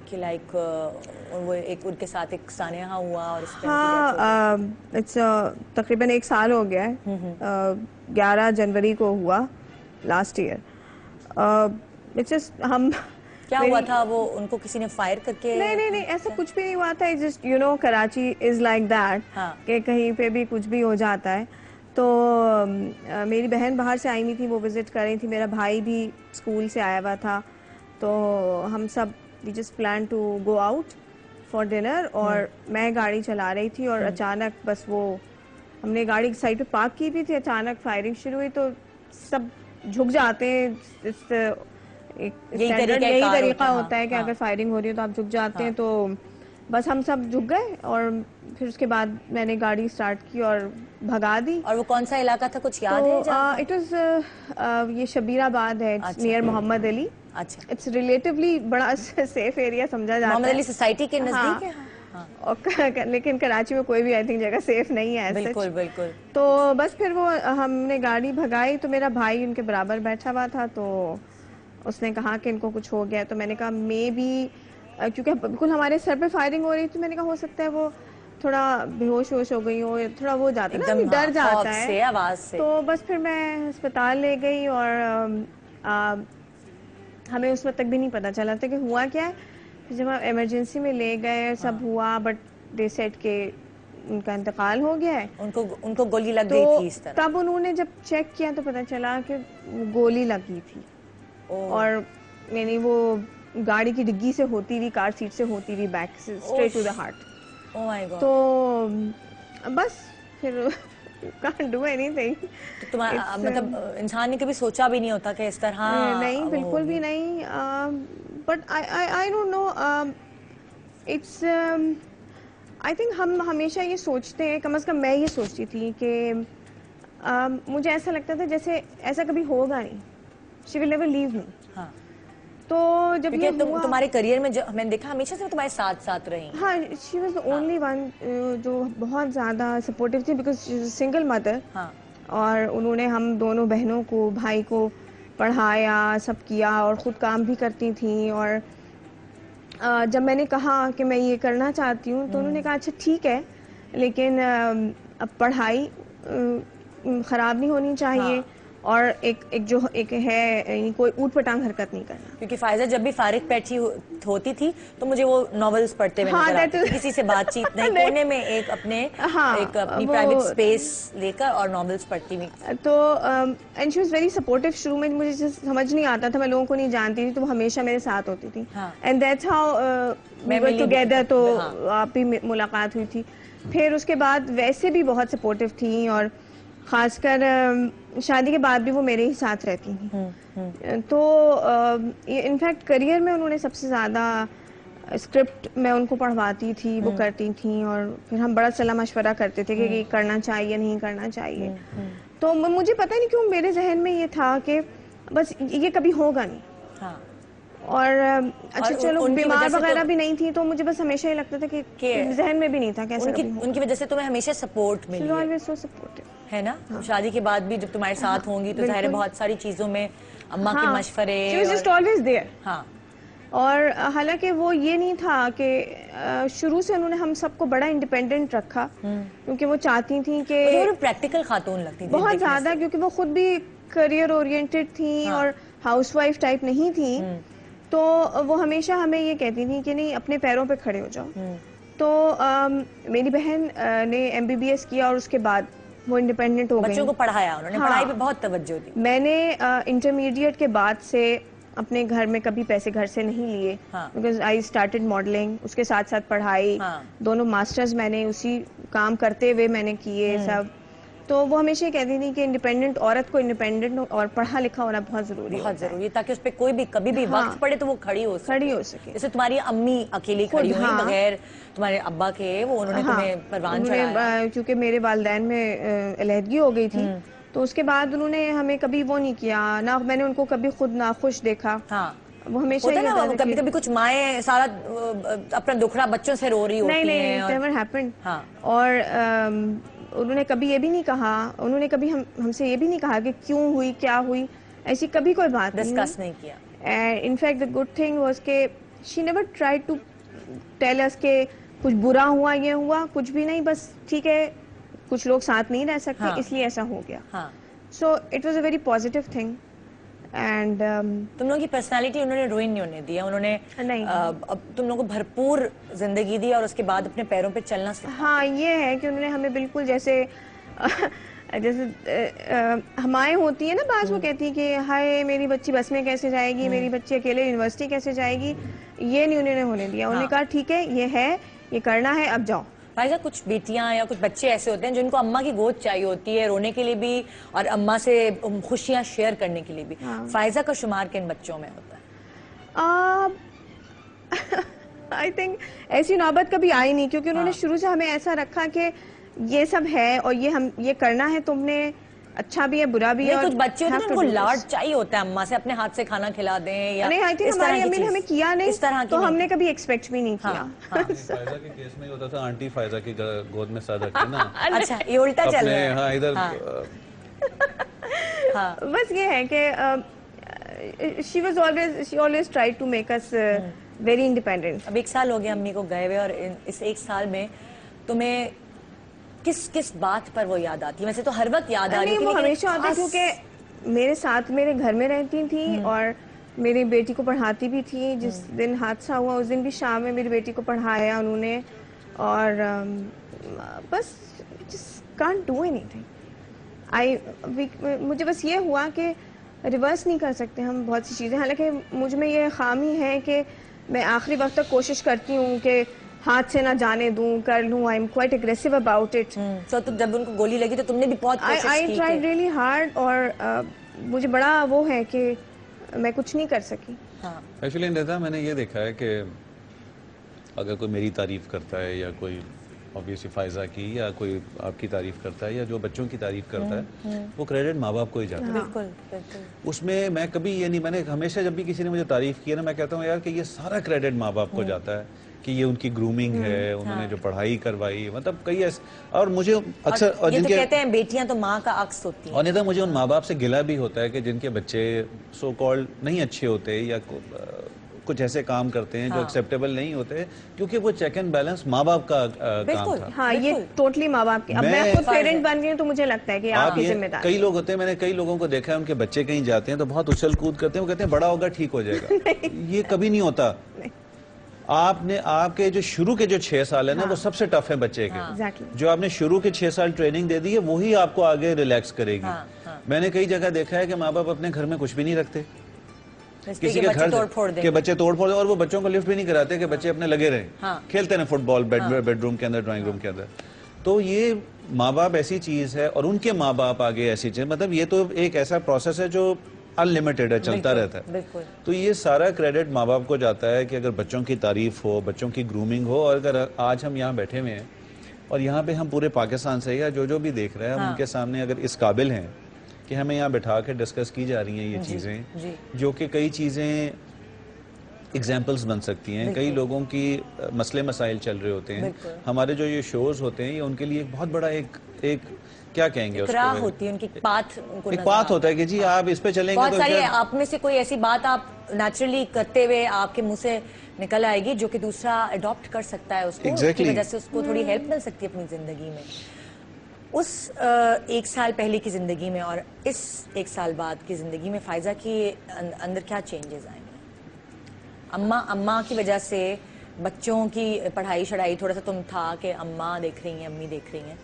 कि लाइक वो एक उनके साथ एक सानिया हुआ, और इस तरह हाँ इट्स तकरीबन 1 साल हो गया है। 11 जनवरी को हुआ लास्ट ईयर। इट्स जस्ट हम क्या हुआ था, वो उनको किसी ने फायर करके? नहीं ऐसा कुछ भी नहीं हुआ था। Just you know Karachi is like that कि कहीं पे भी कुछ भी हो जाता है। तो मेरी बहन बाहर से आई हुई थी, वो विजिट कर रही थी, मेरा भाई भी स्कूल से आया हुआ था, तो हम सब we just plan to go out for dinner, और मैं गाड़ी चला रही थी और अचानक बस वो, हमने गाड़ी साइड पे पार्क की भी थी, अचानक फायरिंग शुरू हुई। तो सब झुक जाते हैं, यही तरीका होता है कि अगर फायरिंग हो रही है तो आप झुक जाते हैं। तो बस हम सब झुक गए, और फिर उसके बाद मैंने गाड़ी स्टार्ट की और भगा दी। और वो कौन सा इलाका था, कुछ याद है? इट वाज ये शबीराबाद है, नियर मोहम्मद अली। अच्छा, इट्स रिलेटिवली बड़ा सेफ एरिया समझा जाता है, मोहम्मद अली सोसाइटी के नजदीक है। और लेकिन कराची में कोई भी आई थिंक जगह सेफ नहीं है। बिल्कुल बिल्कुल। तो बस फिर वो हमने गाड़ी भगाई, तो मेरा भाई उनके बराबर बैठा हुआ था, तो उसने कहा कि इनको कुछ हो गया। तो मैंने कहा मे बी, क्योंकि बिल्कुल हमारे सर पे फायरिंग हो रही थी, मैंने कहा हो सकता है वो थोड़ा बेहोश होश हो गई हो, थोड़ा वो जाता है ना, डर जाता है आवाज से। तो बस फिर मैं अस्पताल ले गई, और हमें उस वक्त तक भी नहीं पता चला था कि हुआ क्या है। फिर जब हम इमरजेंसी में ले गए, सब हुआ, बट दे सेड के उनका इंतकाल हो गया है। उनको गोली लग गई थी इस तरह? तब उन्होंने जब चेक किया तो पता चला कि गोली लगी थी, और यानी वो गाड़ी की डिग्गी से होती हुई, कार सीट से होती हुई बैक से straight to the heart. Oh my God. तो बस फिर can't do anything। तो तुम्हारा मतलब इंसान ने कभी सोचा भी नहीं होता कि इस तरह? नहीं, बिल्कुल भी नहीं। But I don't know, it's I think हम हमेशा ये सोचते हैं, कम से कम मैं ये सोचती थी कि मुझे ऐसा लगता था जैसे ऐसा कभी होगा नहीं, she will never leave me. हाँ, तो जब ये हुआ, तुम्हारे करियर में मैंने देखा हमेशा से तुम्हारे साथ साथ रही। हाँ, she was the only one जो बहुत ज़्यादा सपोर्टिव थी, because she is a single mother. हाँ, और उन्होंने हम दोनों बहनों को, भाई को पढ़ाया, सब किया, और ख़ुद काम भी करती थी। और जब मैंने कहा कि मैं ये करना चाहती हूँ, तो उन्होंने कहा अच्छा ठीक है, लेकिन अब पढ़ाई ख़राब नहीं होनी चाहिए। हाँ, और एक है, कोई ऊट पटांग हरकत नहीं करना। क्योंकि फायजा जब भी फारिग बैठी होती थी तो मुझे वो नॉवेल्स पढ़ते हुए नजर आते थे, किसी से बातचीत नहीं, कोने में एक अपनी प्राइवेट स्पेस लेकर और नॉवेल्स पढ़ती हुई। तो and she was very supportive. शुरू में मुझे समझ नहीं आता था, मैं लोगों को नहीं जानती थी, तो वो हमेशा मेरे साथ होती थी। And that's how we were together. तो आप भी मुलाकात हुई थी। फिर उसके बाद वैसे भी बहुत सपोर्टिव थी, और खासकर शादी के बाद भी वो मेरे ही साथ रहती थी। तो इनफैक्ट करियर में उन्होंने सबसे ज़्यादा स्क्रिप्ट मैं उनको पढ़वाती थी, वो करती थी, और फिर हम बड़ा सलाह मशवरा करते थे कि करना चाहिए नहीं करना चाहिए। तो मुझे पता नहीं क्यों मेरे जहन में ये था कि बस ये कभी होगा नहीं। हाँ, और अच्छा चलो बीमार वगैरह भी नहीं थी, तो मुझे बस हमेशा ये लगता था कि जहन में भी नहीं था कैसे उनकी वजह से तुम्हें हमेशा सपोर्ट मिली है ना। हाँ, शादी के बाद भी जब तुम्हारे साथ होंगी तो जाहिर है बहुत सारी चीजों में अम्मा के मशवरे। She was just always there। हाँ, और हालांकि वो ये नहीं था कि शुरू से उन्होंने हम सबको बड़ा इंडिपेंडेंट रखा, क्योंकि वो चाहती थी कि प्रैक्टिकल खातून लगती थी बहुत ज्यादा, क्योंकि वो खुद भी करियर ओरिएंटेड थी और हाउसवाइफ टाइप नहीं थी। तो वो हमेशा हमें ये कहती थी कि नहीं, अपने पैरों पे खड़े हो जाओ। तो मेरी बहन ने MBBS किया, और उसके बाद वो इंडिपेंडेंट हो गई। बच्चों को पढ़ाया उन्होंने। हाँ, पढ़ाई पे बहुत तवज्जो दी। मैंने इंटरमीडिएट के बाद से अपने घर में कभी पैसे घर से नहीं लिए, बिकॉज आई स्टार्टेड मॉडलिंग, उसके साथ साथ पढ़ाई। दोनों मास्टर्स मैंने उसी काम करते हुए मैंने किए सब। तो वो हमेशा ही कहती थी कि इंडिपेंडेंट औरत को इंडिपेंडेंट और पढ़ा लिखा होना बहुत जरूरी बहुत जरूरी है, ताकि उस पर कोई भी कभी भी वक्त पड़े तो वो खड़ी हो सके। जैसे तुम्हारी अम्मी अकेली खड़ी हुई बगैर तुम्हारे अब्बा के, वो उन्होंने तुम्हें परवान चढ़ाया। क्योंकि मेरे वालिदैन में अलहदगी हो गई थी, तो उसके बाद उन्होंने हमें कभी वो नहीं किया, ना मैंने उनको कभी खुद नाखुश देखा। वो हमेशा होता ना, कभी कभी कुछ माएँ सारा अपना दुखड़ा बच्चों से रो रही होती हैं। नहीं, never happened। और उन्होंने कभी ये भी नहीं कहा, उन्होंने कभी हमसे ये भी नहीं कहा कि क्यों हुई, क्या हुई, ऐसी कभी कोई बात डिस्कस नहीं किया। In fact the good thing was के she never tried to tell us के कुछ बुरा हुआ, ये हुआ, कुछ भी नहीं, बस ठीक है कुछ लोग साथ नहीं रह सकते, इसलिए ऐसा हो गया। So it was a very positive thing. And तुम लोगों की पर्सनालिटी उन्होंने रुइन नहीं होने दिया, उन्होंने अब तुम लोगों को भरपूर जिंदगी दी और उसके बाद अपने पैरों पे चलना सीखा। हाँ, ये है कि उन्होंने हमें बिल्कुल जैसे हमारे होती है ना बात, वो कहती है कि हाय मेरी बच्ची बस में कैसे जाएगी, मेरी बच्ची अकेले यूनिवर्सिटी कैसे जाएगी, ये नहीं उन्होंने होने दिया। उन्होंने कहा ठीक है, ये है, ये करना है, अब जाओ। फायजा, कुछ बेटियां या कुछ बच्चे ऐसे होते हैं जिनको अम्मा की गोद चाहिए होती है रोने के लिए भी और अम्मा से खुशियां शेयर करने के लिए भी। फायजा का शुमार किन बच्चों में होता है? आई थिंक ऐसी नौबत कभी आई नहीं, क्योंकि उन्होंने शुरू से हमें ऐसा रखा कि ये सब है और ये करना है तुमने, अच्छा भी है बुरा भी है। कुछ बच्चे होते हैं उनको लाड चाहिए होता है अम्मा से, अपने हाथ से खाना खिला दें या नहीं, आई थिंक हमारी अम्मी ने हमें किया नहीं, इस तरह तो हमने कभी एक्सपेक्ट भी नहीं किया। फायजा के केस में होता था, आंटी फायजा की गोद में साथ रखते ना। अच्छा, ये उल्टा चल रहा है। हाँ, इधर बस ये है कि she always tried to make us very independent. अब 1 साल हो गया अम्मी को गए हुए, और इस 1 साल में तुम्हें किस बात पर वो याद आती है? वैसे तो हर वक्त याद आ रही थी, वो हमेशा आती, क्योंकि मेरे साथ मेरे घर में रहती थी और मेरी बेटी को पढ़ाती भी थी। जिस दिन हादसा हुआ उस दिन भी शाम में मेरी बेटी को पढ़ाया उन्होंने, और बस just can't do anything। मुझे बस ये हुआ कि रिवर्स नहीं कर सकते हम बहुत सी चीज़ें। हालांकि मुझ में ये खामी है कि मैं आखिरी वक्त तक कोशिश करती हूँ कि हाथ से ना जाने दूं, कर लूं। I am quite aggressive about it. So तो जब उनको गोली लगी तो तुमने भी बहुत कोशिश की? आई ट्राइड रियली हार्ड, और मुझे बड़ा वो है कि मैं कुछ नहीं कर सकी। एक्चुअली नेता, मैंने ये देखा है कि अगर कोई मेरी तारीफ करता है या कोई ऑब्वियसली फायजा की या कोई आपकी तारीफ करता है या जो बच्चों की तारीफ करता है, वो क्रेडिट माँ बाप को ही जाता है। बिल्कुल। उसमें मैं कभी ये नहीं, मैंने हमेशा जब भी किसी ने मुझे तारीफ की है ना, मैं कहता हूँ यार कि ये सारा क्रेडिट माँ बाप को जाता है कि ये उनकी ग्रूमिंग है, उन्होंने जो पढ़ाई करवाई, मतलब कई ऐसे। और मुझे अक्सर और ये तो कहते हैं बेटियां तो माँ का अक्स होती हैं। और नहीं तो मुझे उन माँ बाप से गिला भी होता है कि जिनके बच्चे सो कॉल्ड नहीं अच्छे होते या कुछ ऐसे काम करते हैं जो एक्सेप्टेबल नहीं होते, क्योंकि वो चेक एंड बैलेंस माँ बाप का काम था। हाँ, ये टोटली माँ बाप की। अब मैं खुद पेरेंट बन गई हूँ तो मुझे लगता है कि आपकी जिम्मेदारी। कई लोग होते हैं, मैंने कई लोगों को देखा है, उनके बच्चे कहीं जाते हैं तो बहुत उछल कूद करते हैं, वो कहते हैं बड़ा होगा ठीक हो जाएगा। ये कभी नहीं होता। आपके जो शुरू के जो 6 साल है ना, वो सबसे टफ है बच्चे के। जो आपने शुरू के 6 साल ट्रेनिंग दे दी है, वही आपको आगे रिलैक्स करेगी। मैंने कई जगह देखा है कि माँ बाप अपने घर में कुछ भी नहीं रखते, किसी के घर के बच्चे तोड़ फोड़, और वो बच्चों को लिफ्ट भी नहीं कराते कि बच्चे अपने लगे रहे, खेलते रहे फुटबॉल बेडरूम के अंदर, ड्राइंग रूम के अंदर। तो ये माँ बाप ऐसी चीज है और उनके माँ बाप आगे ऐसी चीज, मतलब ये तो एक ऐसा प्रोसेस है जो अनलिमिटेड है, चलता रहता है। तो ये सारा क्रेडिट माँ बाप को जाता है कि अगर बच्चों की तारीफ हो, बच्चों की ग्रूमिंग हो। और अगर आज हम यहाँ बैठे हुए हैं और यहाँ पे हम पूरे पाकिस्तान से या जो भी देख रहे हैं, हम उनके सामने अगर इस काबिल हैं कि हमें यहाँ बैठा के डिस्कस की जा रही हैं ये चीज़ें, जो कि कई चीज़ें एग्जाम्पल्स बन सकती हैं, कई लोगों की मसले मसाइल चल रहे होते हैं। हमारे जो ये शोज होते हैं, ये उनके लिए एक बहुत बड़ा एक क्या कहेंगे उसको, राह होती है, उनकी पाथ, एक पाथ होता है कि जी आप इस पे चलेंगे बहुत तो सारी आप में से कोई ऐसी बात आप नेचुरली करते हुए आपके मुंह से निकल आएगी जो कि दूसरा अडॉप्ट कर सकता है उसको, उसकी वजह से उसको थोड़ी हेल्प मिल सकती है अपनी जिंदगी में। उस 1 साल पहले की जिंदगी में और इस 1 साल बाद की जिंदगी में फायजा की अंदर क्या चेंजेस आएंगे? अम्मा की वजह से बच्चों की पढ़ाई शढ़ाई थोड़ा सा तुम था कि अम्मा देख रही हैं, अम्मी देख रही हैं,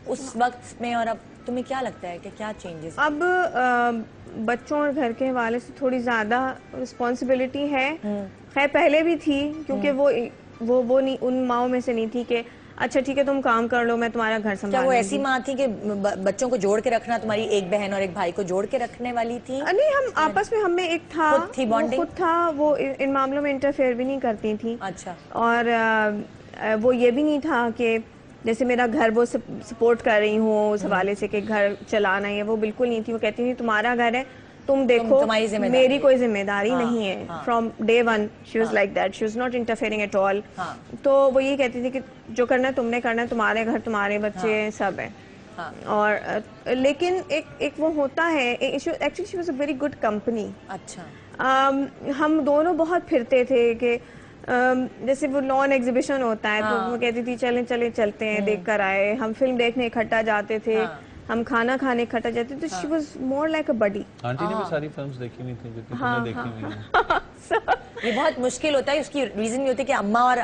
उस वक्त में और अब तुम्हें क्या लगता है कि क्या चेंजेस? अब बच्चों और घर के हवाले से थोड़ी ज्यादा रिस्पॉन्सिबिलिटी है। खैर पहले भी थी, क्योंकि वो नहीं, उन माओं में से नहीं थी कि अच्छा ठीक है तुम काम कर लो, मैं तुम्हारा घर क्या संभाल वो ऐसी माँ थी कि बच्चों को जोड़ के रखना, तुम्हारी एक बहन और एक भाई को जोड़ के रखने वाली थी? नहीं, हम आपस में हमें एक था, खुद थी वो bonding? खुद था, वो इन मामलों में इंटरफेयर भी नहीं करती थी। अच्छा। और वो ये भी नहीं था कि जैसे मेरा घर वो सपोर्ट कर रही हूँ उस हवाले से कि घर चलाना है, वो बिल्कुल नहीं थी। वो कहती थी तुम्हारा घर है, तुम देखो, तुम्हारी जिम्मेदारी मेरी कोई जिम्मेदारी नहीं है। हाँ। From day one she was like that, she was not interfering at all. तो वो ये कहती थी कि जो करना है तुमने करना है, तुम्हारे घर तुम्हारे बच्चे सब है। और लेकिन एक वो होता है, actually she was a very good company. अच्छा। हम दोनों बहुत फिरते थे कि जैसे वो लॉन एग्जीबिशन होता है तो वो कहती थी चलते हैं, देख कर आए। हम फिल्म देखने इकट्ठा जाते थे, हम खाना खाने इकट्ठा जाते थे। तो she was more like a buddy. Aunty ने भी सारी फिल्म्स देखी हुई थी जितनी तुमने देखी हुई है। ये बहुत मुश्किल होता है, उसकी रीजन ये होती है कि अम्मा और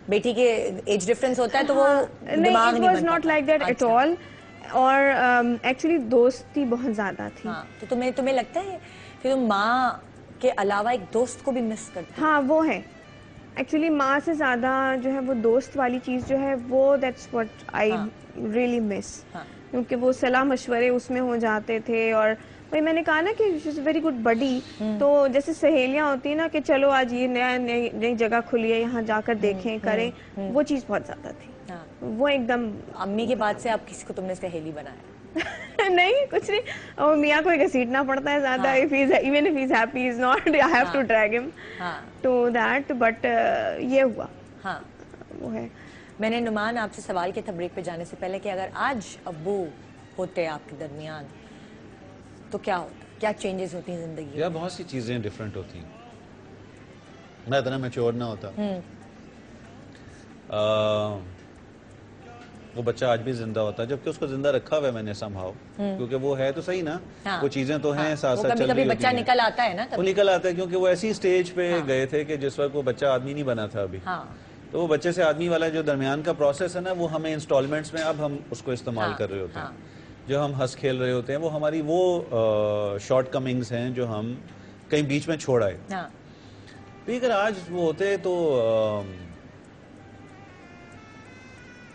बेटी के एज डिफरेंस होता है, तो वो दिमाग नहीं बनता। Not like that at all. और एक्चुअली दोस्ती बहुत ज्यादा थी। तो तुम्हें लगता है कि तुम माँ के अलावा एक दोस्त को भी मिस करती? हाँ, वो है एक्चुअली माँ से ज्यादा जो है वो दोस्त वाली चीज जो है वो, that's what I really miss. क्योंकि वो सलाह मशवरे उसमें हो जाते थे। और वही मैंने कहा ना कि शी इज वेरी गुड बडी। तो जैसे सहेलियां होती है ना कि चलो आज ये नई जगह खुली है, यहाँ जाकर देखें करें, वो चीज बहुत ज्यादा थी। वो एकदम। अम्मी के बाद से आप किसी को तुमने सहेली बनाया? नहीं, कुछ नहीं। और मियाँ को घसीटना पड़ता है ज्यादा। Even if he is happy is not, I have to drag him to that. But ये हुआ। हाँ, वो है। मैंने नुमान आपसे सवाल किया था ब्रेक पे जाने से पहले कि अगर आज अब्बू होते आपके दरमियान तो क्या होता, क्या चेंजेस होती हैं जिंदगी? यार बहुत सी चीजें डिफरेंट होती हैं। मैं इतना मैच्योर ना होता। वो बच्चा आज भी जिंदा होता है, जबकि उसको जिंदा रखा हुआ है मैंने समहाउ, क्योंकि वो है तो सही ना। वो चीजें तो हैं, साथ साथ चल रही होती हैं। बच्चा निकल आता है ना, वो निकल आता है क्योंकि वो ऐसी स्टेज पे गए थे कि जिस वक्त वो बच्चा आदमी नहीं बना था अभी। तो वो बच्चे से आदमी वाला जो दरमियान का प्रोसेस है ना, वो हमें इंस्टॉलमेंट्स में अब हम उसको इस्तेमाल कर रहे होते हैं। जो हम हंस खेल रहे होते हैं वो हमारी वो शॉर्ट कमिंग्स हैं जो हम कहीं बीच में छोड़ आए। तो अगर आज वो होते तो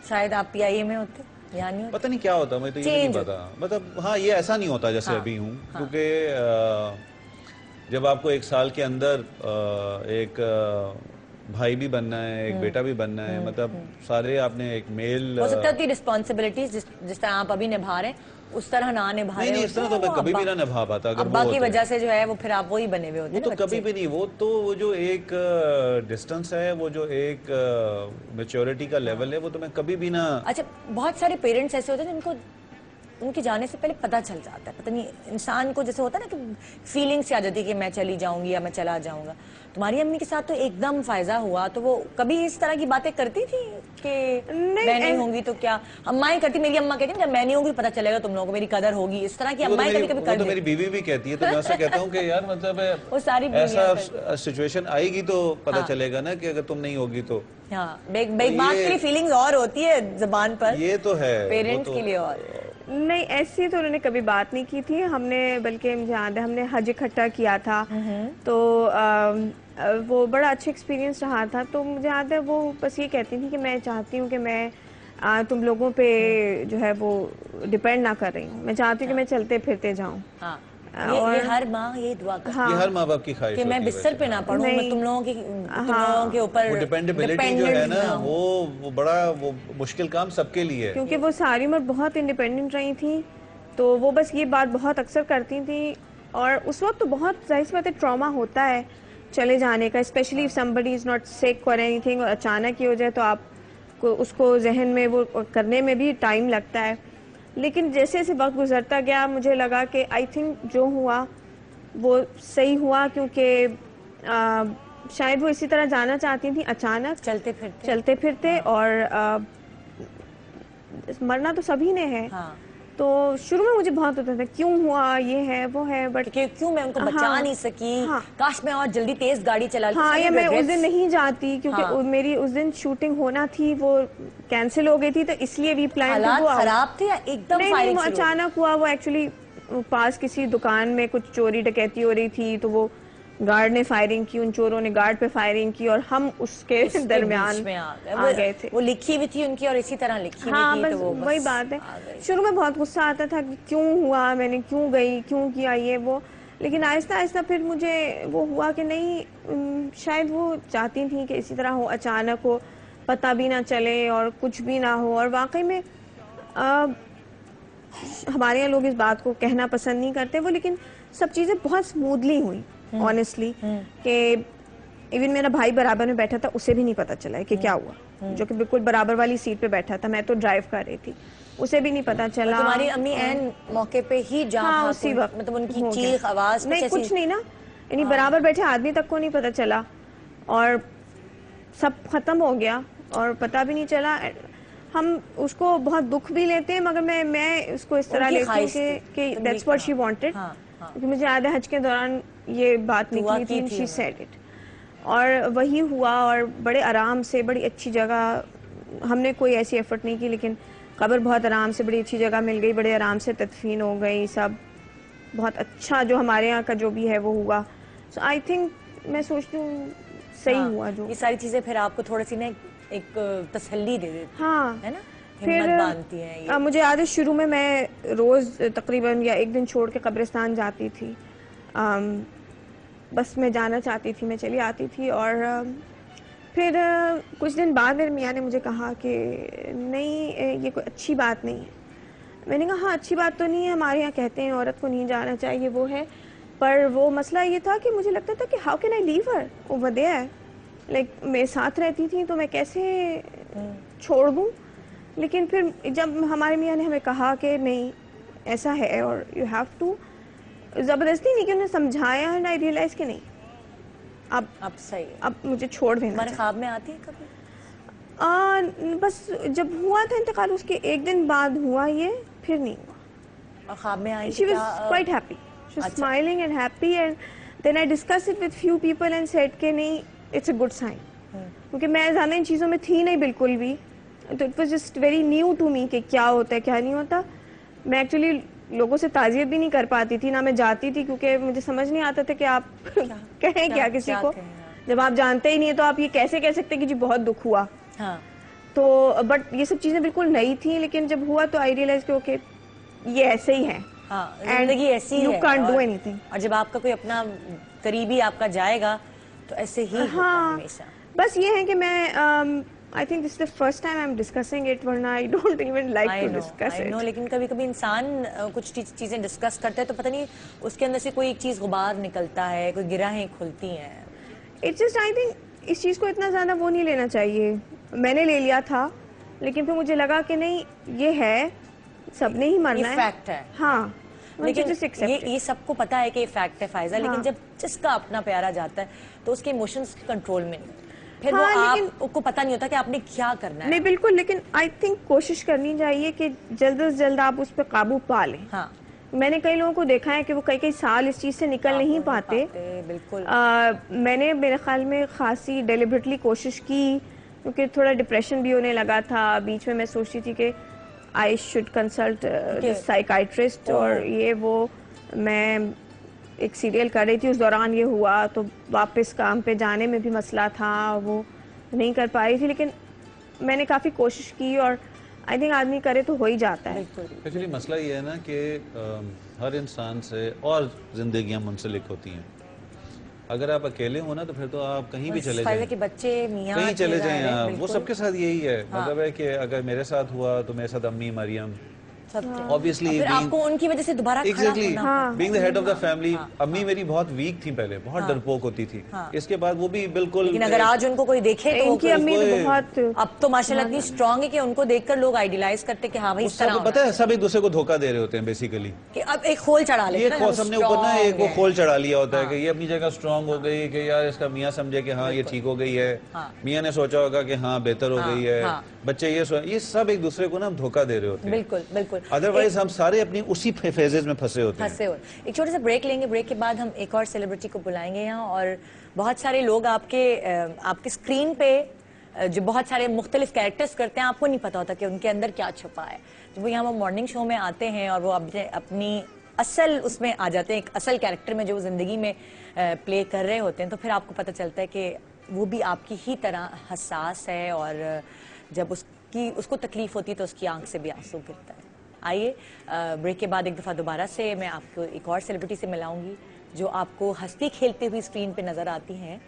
शायद आप PIA में होते, यहाँ नहीं होते। पता नहीं क्या होता, मैं तो ये नहीं पता। मतलब हाँ, ये ऐसा नहीं होता जैसे अभी हूँ। क्योंकि जब आपको 1 साल के अंदर एक भाई भी बनना है, एक बेटा भी बनना है, मतलब सारे आपने एक मेल, हो सकता है रिस्पॉन्सिबिलिटीज जिस तरह आप अभी निभा रहे हैं उस तरह ना निभा रहे। नहीं, इस तरह तो मैं कभी भी ना निभा पाता। अगर अब्बा की वजह से जो है वो फिर आप वही बने हुए होते हैं। वो तो कभी भी नहीं। वो तो वो जो एक डिस्टेंस है, वो जो एक मैच्योरिटी का लेवल है, वो तो मैं कभी भी ना। अच्छा, बहुत सारे पेरेंट्स ऐसे होते हैं जिनको उनके जाने से पहले पता चल जाता है, पता नहीं इंसान को जैसे होता है ना कि फीलिंग से आ जाती है कि मैं चली जाऊंगी या मैं चला जाऊंगा। तुम्हारी अम्मी के साथ तो एकदम फायदा हुआ। तो वो कभी इस तरह की बातें करती थी कि मैं नहीं होंगी तो क्या? अम्माएं करती, मेरी अम्मा कहती है जब मैं नहीं होंगी पता चलेगा तुम लोगों को मेरी कदर होगी। इस तरह की अम्माएं कभी कभी करती। तो मेरी बीवी भी कहती है, तो मैं उससे कहता हूँ कि यार मतलब वो सारी ऐसा सिचुएशन आएगी तो पता चलेगा ना कि अगर तुम नहीं होगी तो। हाँ, बेगमात के लिए फीलिंग्स और होती है जुबान पर, ये तो है पेरेंट्स के लिए और नहीं। ऐसी तो उन्होंने कभी बात नहीं की थी। हमने बल्कि मुझे याद है हमने हज इकट्ठा किया था, तो वो बड़ा अच्छा एक्सपीरियंस रहा था। तो मुझे याद है वो बस ये कहती थी कि मैं चाहती हूँ कि मैं तुम लोगों पे जो है वो डिपेंड ना कर रही हूँ। मैं चाहती हूँ कि मैं चलते फिरते जाऊँ। ये हर माँ ये दुआ करती है, ये हर माँ बाप की ख्वाहिश कि मैं बिस्तर पे ना पड़ूं, मैं तुम लोगों के ऊपर डिपेंडेबिलिटी जो है ना, वो बड़ा वो मुश्किल काम सबके लिए है। क्योंकि वो सारी उम्र बहुत इंडिपेंडेंट रही थी, तो वो बस ये बात बहुत अक्सर करती थी। और उस वक्त तो बहुत जाहिर सी बात है ट्रॉमा होता है चले जाने का, specially if somebody is not sick और एनीथिंग, और अचानक ही हो जाए तो आपको उसको जहन में वो करने में भी टाइम लगता है। लेकिन जैसे जैसे वक्त गुजरता गया मुझे लगा कि आई थिंक जो हुआ वो सही हुआ, क्योंकि शायद वो इसी तरह जाना चाहती थी अचानक चलते फिरते और मरना तो सभी ने है। तो शुरू में मुझे बहुत होता था क्यों हुआ, ये है वो है, बट क्यों मैं उनको बचा नहीं सकी। काश मैं और जल्दी तेज गाड़ी चला। या मैं उस दिन नहीं जाती क्योंकि मेरी उस दिन शूटिंग होना थी, वो कैंसिल हो गई थी, तो इसलिए भी प्लान खराब थे या एकदम नहीं, वो अचानक हुआ। वो एक्चुअली पास किसी दुकान में कुछ चोरी डकैती हो रही थी, तो वो गार्ड ने फायरिंग की, उन चोरों ने गार्ड पे फायरिंग की और हम उसके दरमियान बीच में आ वो, गए थे। वो लिखी भी थी उनकी और इसी तरह लिखी हाँ भी थी, बस तो वो वही बात है। शुरू में बहुत गुस्सा आता था कि क्यों हुआ, मैंने क्यों गई, क्यों किया ये वो, लेकिन आहिस्ता आहिस्ता फिर मुझे वो हुआ कि नहीं, शायद वो चाहती थी कि इसी तरह हो, अचानक हो, पता भी ना चले और कुछ भी ना हो। और वाकई में हमारे यहाँ लोग इस बात को कहना पसंद नहीं करते वो, लेकिन सब चीज़ें बहुत स्मूथली हुई ऑनेस्टली, कि इवन मेरा भाई बराबर में बैठा था, उसे भी नहीं पता चला है कि क्या हुआ, जो कि बिल्कुल बराबर वाली सीट पे बैठा था, मैं तो ड्राइव कर रही थी, उसे भी नहीं पता चला। तुम्हारी अम्मी एन मौके पे ही हाँ, उसी वक्त मतलब उनकी हो चीख गया। आवाज नहीं कुछ नहीं ना, यानी बराबर बैठे आदमी तक को नहीं पता चला और सब खत्म हो गया और पता भी नहीं चला। हम उसको बहुत दुख भी लेते हैं, मगर मैं उसको इस तरह लेती हूँ कि दैट्स व्हाट शी वांटेड, क्योंकि मुझे याद है हज के दौरान ये बात निकली थी, शी सेड इट, और वही हुआ। और बड़े आराम से, बड़ी अच्छी जगह, हमने कोई ऐसी एफर्ट नहीं की, लेकिन कब्र बहुत आराम से, बड़ी अच्छी जगह मिल गई, बड़े आराम से तदफीन हो गई, सब बहुत अच्छा जो हमारे यहाँ का जो भी है वो हुआ। सो आई थिंक मैं सोचती हूँ सही हुआ जो। ये सारी चीजें फिर आपको थोड़ी सी ना एक तसल्ली दे देती हाँ, है ना, फिर हिम्मत बांधती हैं ये। मुझे याद है शुरू में मैं रोज तकरीबन या एक दिन छोड़ के कब्रिस्तान जाती थी, बस मैं जाना चाहती थी, मैं चली आती थी। और फिर कुछ दिन बाद मेरे मियाँ ने मुझे कहा कि नहीं ये कोई अच्छी बात नहीं है। मैंने कहा हाँ अच्छी बात तो नहीं है, हमारे यहाँ कहते हैं औरत को नहीं जाना चाहिए, वो है, पर वो मसला ये था कि मुझे लगता था कि how can I leave her over there, like मेरे साथ रहती थी तो मैं कैसे छोड़ दूँ। लेकिन फिर जब हमारे मियाँ ने हमें कहा कि नहीं ऐसा है और यू हैव टू, ज़बरदस्ती नहीं कि उन्हें समझाया, एंड आई रियलाइज कि नहीं अब सही है, अब मुझे छोड़ देना। हमारे ख्वाब में आती है कभी? बस जब हुआ था इंतकाल उसके एक दिन बाद हुआ ये, फिर नहीं हुआ। और ख्वाब में आई she was quite happy, she was smiling and happy, and then I discuss it with few people and said कि नहीं इट्स अ गुड साइन, क्योंकि मैं ज़्यादा इन चीज़ों में थी नहीं बिल्कुल भी, तो it was just very new to me कि क्या होता है क्या नहीं होता। मैं एक्चुअली लोगों से ताज़ियत भी नहीं कर पाती थी, ना मैं जाती थी, क्योंकि मुझे समझ नहीं आता था कि आप कहें क्या किसी को, जब आप जानते ही नहीं है तो आप ये कैसे कह सकते कि जी बहुत दुख हुआ। हाँ। तो बट ये सब चीज़ें बिल्कुल नई थी, लेकिन जब हुआ तो आई रियलाइज कि ओके ये ऐसे ही है, जिंदगी ऐसी है, यू कांट डू एनीथिंग। और जब आपका कोई अपना करीबी आपका जाएगा तो ऐसे ही होता है हमेशा। बस ये है कि मैं I think this is the first time I'm discussing it, वरना I don't even like to discuss it. I know, लेकिन कभी-कभी इंसान कुछ चीजें डिस्कस करते हैं तो पता नहीं उसके अंदर से कोई एक चीज गुबार निकलता है, कोई गिराहें खुलती हैं। It's just I think इस चीज को इतना ज्यादा वो नहीं लेना चाहिए। मैंने ले लिया था, लेकिन फिर मुझे लगा कि नहीं ये है, सबने ही मानना है, फैक्ट है। हाँ, लेकिन ये सबको पता है कि ये फैक्ट है फायजा, लेकिन जब जिसका अपना प्यारा जाता है तो उसके इमोशंस कंट्रोल में नहीं, फिर वो आपको पता नहीं होता कि आपने क्या करना है। नहीं बिल्कुल, लेकिन आई थिंक कोशिश करनी चाहिए कि जल्द से जल्द आप उस पर काबू पा लें। हाँ। मैंने कई लोगों को देखा है कि वो कई साल इस चीज से निकल नहीं पाते। बिल्कुल। मैंने मेरे ख्याल में खासी डेलिबरेटली कोशिश की, क्योंकि थोड़ा डिप्रेशन भी होने लगा था बीच में। मैं सोचती थी कि आई शुड कंसल्ट साइकाइट्रिस्ट, और ये वो मैं एक सीरियल कर रही थी उस दौरान ये हुआ, तो वापस काम पे जाने में भी मसला था, वो नहीं कर पा रही थी, लेकिन मैंने काफ़ी कोशिश की और आई थिंक आदमी करे तो हो ही जाता है। एक्चुअली मसला ये है ना कि हर इंसान से और जिंदगियां मुंसलिक होती हैं। अगर आप अकेले हो ना तो फिर तो आप कहीं भी चले जाएं, के बच्चे मियां कहीं चले जाएं आप, वो सबके साथ यही है। मतलब है कि अगर मेरे साथ हुआ तो मेरे साथ अम्मी मरियम, ऑब्वियसली आपको उनकी वजह से दोबारा being the head of the family. अम्मी मेरी बहुत वीक थी पहले, बहुत डरपोक होती थी, इसके बाद वो भी बिल्कुल। लेकिन अगर आज उनको कोई देखे तो इनकी अम्मी बहुत, अब तो माशाल्लाह इतनी स्ट्रांग है कि उनको देखकर लोग आइडियलाइज करते कि हाँ भाई इस तरह पता है, सब एक दूसरे को धोखा दे रहे होते हैं बेसिकली, कि अब एक खोल चढ़ा लेते हैं, सबने ऊपर ना एक वो खोल चढ़ा लिया होता है कि ये अपनी जगह स्ट्रांग हो गई, कि यार इसका मियाँ समझे कि हाँ ये ठीक हो गई है, मियाँ ने सोचा होगा कि हाँ बेहतर हो गई है, बच्चे ये सब एक दूसरे को ना धोखा दे रहे होते हैं। बिल्कुल बिल्कुल। अदरवाइज हम सारे अपनी उसी फेजेस में फंसे होते हैं। एक छोटे सा ब्रेक लेंगे, ब्रेक के बाद हम एक और सेलिब्रिटी को बुलाएंगे यहाँ, और बहुत सारे लोग आपके स्क्रीन पे जो बहुत सारे मुख्तलिफ कैरेक्टर्स करते हैं, आपको नहीं पता होता कि उनके अंदर क्या छुपा है। जब वो यहाँ मॉर्निंग शो में आते हैं और वो अपनी असल उसमें आ जाते हैं, एक असल कैरेक्टर में जो वो जिंदगी में प्ले कर रहे होते हैं, तो फिर आपको पता चलता है कि वो भी आपकी ही तरह हसास है, और जब उसको तकलीफ होती है तो उसकी आंख से भी आंसू गिरता है। आइए ब्रेक के बाद एक दफ़ा दोबारा से मैं आपको एक और सेलिब्रिटी से मिलाऊंगी जो आपको हंसती खेलती हुई स्क्रीन पे नज़र आती हैं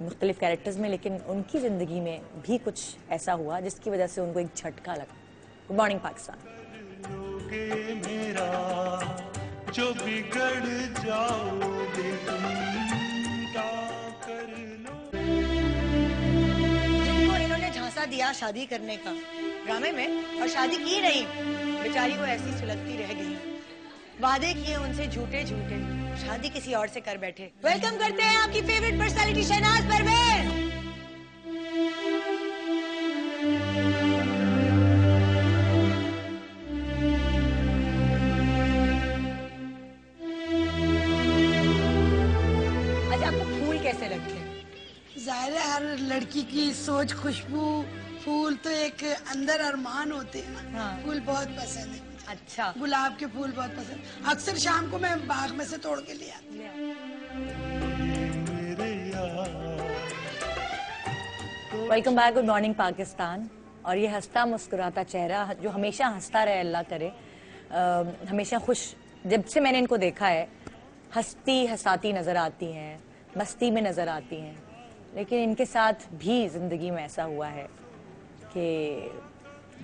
मुख्तलिफ कैरेक्टर्स में, लेकिन उनकी ज़िंदगी में भी कुछ ऐसा हुआ जिसकी वजह से उनको एक झटका लगा। Good morning Pakistan. जो बिगड़ जाओगे तुम क्या कर लो। जिनको इन्होंने झांसा दिया शादी करने का ड्रामे में, और शादी की नहीं, बेचारी को ऐसी सुलगती रह गई। वादे किए उनसे झूठे झूठे, शादी किसी और से कर बैठे। वेलकम करते हैं आपकी फेवरेट पर्सनालिटी शहनाज परवेज। कैसे लगते हैं? जाहिर है हर लड़की की सोच, खुशबू, फूल तो एक अंदर अरमान होते हैं ना। हाँ। फूल बहुत पसंद है मुझे। अच्छा। गुलाब के फूल बहुत पसंद। अक्सर शाम को मैं बाग में से तोड़ के ले आती हूँ। Welcome back, good morning Pakistan. और ये हंसता मुस्कुराता चेहरा जो हमेशा हंसता रहे, अल्लाह करे हमेशा खुश। जब से मैंने इनको देखा है हंसती हंसाती नजर आती हैं, मस्ती में नज़र आती हैं, लेकिन इनके साथ भी ज़िंदगी में ऐसा हुआ है कि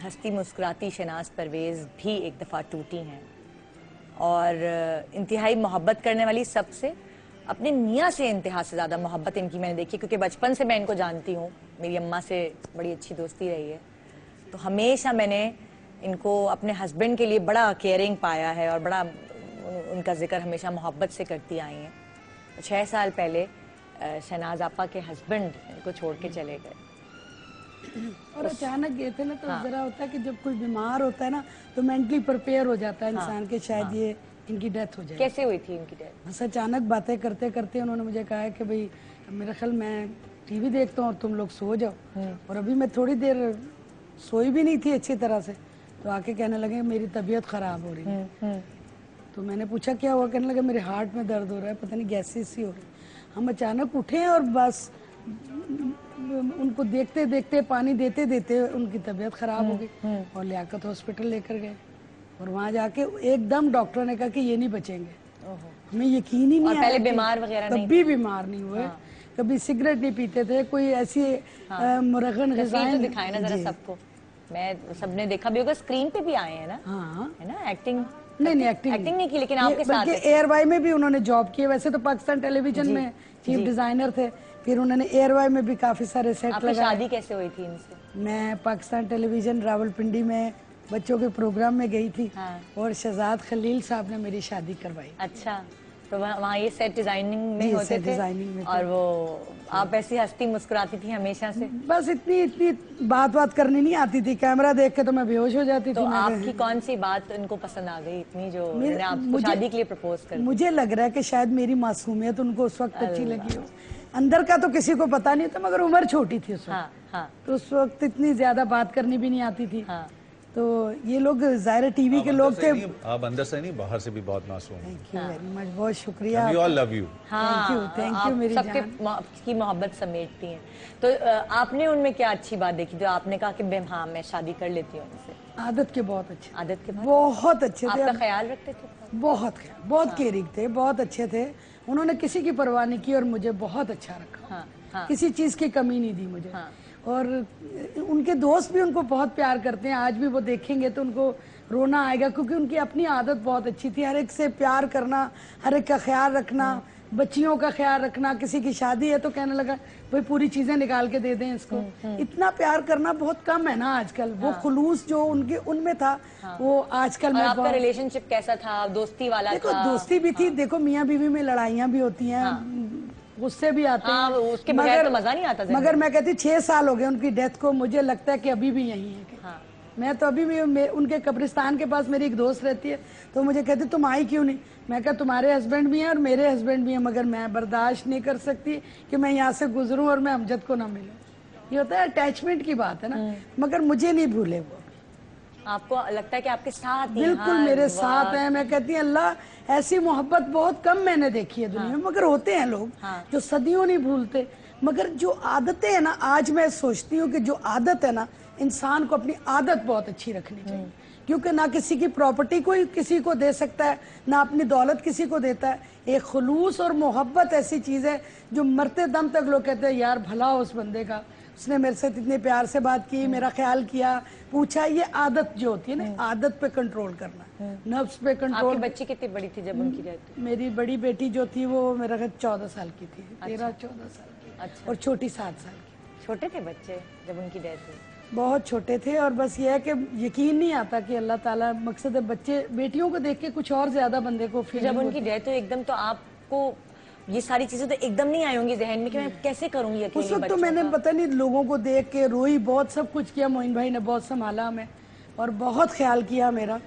हंसती मुस्कुराती शहनाज परवेज़ भी एक दफ़ा टूटी हैं, और इंतहाई मोहब्बत करने वाली, सबसे अपने मियाँ से इंतहा से ज़्यादा मोहब्बत इनकी मैंने देखी, क्योंकि बचपन से मैं इनको जानती हूँ, मेरी अम्मा से बड़ी अच्छी दोस्ती रही है, तो हमेशा मैंने इनको अपने हस्बैंड के लिए बड़ा केयरिंग पाया है और बड़ा उनका जिक्र हमेशा मोहब्बत से करती आई हैं। 6 साल पहले शहनाज आपा के हस्बैंड इनको छोड़ के चले गए, और अचानक गए थे ना, तो जरा होता है कि जब कोई बीमार होता है ना तो मेंटली प्रिपेयर हो जाता है इंसान के शायद ये इनकी डेथ हो जाए। कैसे हुई थी इनकी डेथ? बस अचानक बातें करते करते उन्होंने मुझे कहा है कि भाई मेरा ख्याल मैं टीवी देखता हूँ और तुम लोग सो जाओ, और अभी मैं थोड़ी देर सोई भी नहीं थी अच्छी तरह से, तो आके कहने लगे मेरी तबीयत खराब हो रही है। तो मैंने पूछा क्या हुआ? कहने लगा मेरे हार्ट में दर्द हो रहा है, पता नहीं गैसेस सी हो रही। हम अचानक उठे और बस उनको देखते देखते, पानी देते देते उनकी तबीयत खराब हो गई, और लियाकत हॉस्पिटल लेकर गए, और वहाँ जाके एकदम डॉक्टर ने कहा कि ये नहीं बचेंगे। हमें यकीन ही नहीं आया। पहले बीमार वगैरह नहीं? कभी बीमार नहीं हुए। कभी सिगरेट नहीं पीते थे, कोई ऐसी मुरगन ग़िज़ाएं तो दिखाए ना जरा सबको, मैं सबने देखा भी होगा, स्क्रीन पे भी आए हैं ना। हाँ, है ना, एक्टिंग नहीं एक्टिंग नहीं की, लेकिन आपके साथ एयरवाई में भी उन्होंने जॉब की है। वैसे तो पाकिस्तान टेलीविजन में चीफ डिजाइनर थे, फिर उन्होंने एयरवाई में भी काफी सारे सेट लगाए। शादी कैसे हुई थी इनसे? मैं पाकिस्तान टेलीविजन रावलपिंडी में बच्चों के प्रोग्राम में गई थी, और शहजाद खलील साहब ने मेरी शादी करवाई। अच्छा, तो वहाँ ये सेट डिजाइनिंग में होते थे, डिजाइनिंग में और वो आप ऐसी हंसती मुस्कुराती थी हमेशा से? बस इतनी बात करनी नहीं आती थी, कैमरा देख के तो मैं बेहोश हो जाती तो थी। आपकी कौन सी बात उनको पसंद आ गई इतनी जो आपको शादी के लिए प्रपोज कर? मुझे लग रहा है कि शायद मेरी मासूमियत उनको उस वक्त अच्छी लगी हो। अंदर का तो किसी को पता नहीं था, मगर उम्र छोटी थी उस वक्त। तो उस वक्त इतनी ज्यादा बात करनी भी नहीं आती थी। तो ये लोग ज़ाहिर टीवी के लोग थे। आप अंदर से नहीं, बाहर से भी बहुत मासूम हैं। थैंक यू वेरी मच, बहुत शुक्रिया। We all love you। Thank you मेरी जान। सबकी मोहब्बत समेटती हैं। तो आपने उनमें क्या अच्छी बात देखी जो आपने कहा कि हाँ मैं शादी कर लेती हूँ उनसे? आदत के बहुत अच्छे। आदत के बहुत अच्छे थे। आपका ख्याल रखते थे? बहुत केयरिंग थे, बहुत अच्छे थे। उन्होंने किसी की परवाह नहीं की और मुझे बहुत अच्छा रखा। किसी चीज की कमी नहीं दी मुझे। और उनके दोस्त भी उनको बहुत प्यार करते हैं। आज भी वो देखेंगे तो उनको रोना आएगा, क्योंकि उनकी अपनी आदत बहुत अच्छी थी। हर एक से प्यार करना, हर एक का ख्याल रखना, बच्चियों का ख्याल रखना। किसी की शादी है तो कहने लगा भाई पूरी चीजें निकाल के दे दें इसको। इतना प्यार करना बहुत कम है ना आजकल। वो खुलूस जो उनके उनमें था वो आजकल में। आपका रिलेशनशिप कैसा था? दोस्ती वाला देखो था? दोस्ती भी थी। देखो मियाँ बीवी में लड़ाइयाँ भी होती हैं, गुस्से भी आते हैं, उसके बगैर तो मजा नहीं आता। मगर मैं कहती 6 साल हो गए उनकी डेथ को, मुझे लगता है कि अभी भी यही है। मैं तो अभी भी उनके कब्रिस्तान के पास मेरी एक दोस्त रहती है, तो मुझे कहती तुम आई क्यों नहीं? मैं कहा तुम्हारे हस्बैंड भी हैं और मेरे हस्बैंड भी हैं, मगर मैं बर्दाश्त नहीं कर सकती कि मैं यहाँ से गुजरूं और मैं अमजद को ना मिलूं। ये होता है अटैचमेंट की बात है ना। मगर मुझे नहीं भूले वो। आपको लगता है कि आपके साथ ही, बिल्कुल हाँ, मेरे वाह। साथ हैं। मैं कहती हूँ अल्लाह ऐसी मोहब्बत बहुत कम मैंने देखी है दुनिया में, मगर होते हैं लोग जो सदियों नहीं भूलते। मगर जो आदतें हैं ना, आज मैं सोचती हूँ कि जो आदत है ना, इंसान को अपनी आदत बहुत अच्छी रखनी चाहिए, क्योंकि ना किसी की प्रॉपर्टी कोई किसी को दे सकता है, ना अपनी दौलत किसी को देता है। एक खुलूस और मोहब्बत ऐसी चीज है जो मरते दम तक लोग कहते हैं यार भला हो उस बंदे का, उसने मेरे साथ इतने प्यार से बात की, मेरा ख्याल किया, पूछा। ये आदत जो होती है ना, आदत पे कंट्रोल करना, नफ्स पे कंट्रोल। आपकी बच्ची कितनी बड़ी थी जब उनकी डेथ हुई? मेरी बड़ी बेटी जो थी वो मेरा 14 साल की थी, 13-14 साल की। अच्छा। और छोटी 7 साल की। छोटे थे बच्चे जब उनकी डेथ हुई? बहुत छोटे थे। और बस ये है कि यकीन नहीं आता कि अल्लाह ताला, मकसद है बच्चे बेटियों को देख के कुछ और ज्यादा बंदे को फील। जब उनकी डेथ हुई एकदम, तो आपको ये सारी चीजें तो एकदम नहीं आई होंगी जहन में कि मैं कैसे करूंगी अकेले उस वक्त तो बच्चों मैंने का? पता नहीं लोगों को देख के रोई, बहुत सब कुछ किया। मोइन भाई ने बहुत संभाला हमें और बहुत ख्याल किया मेरा।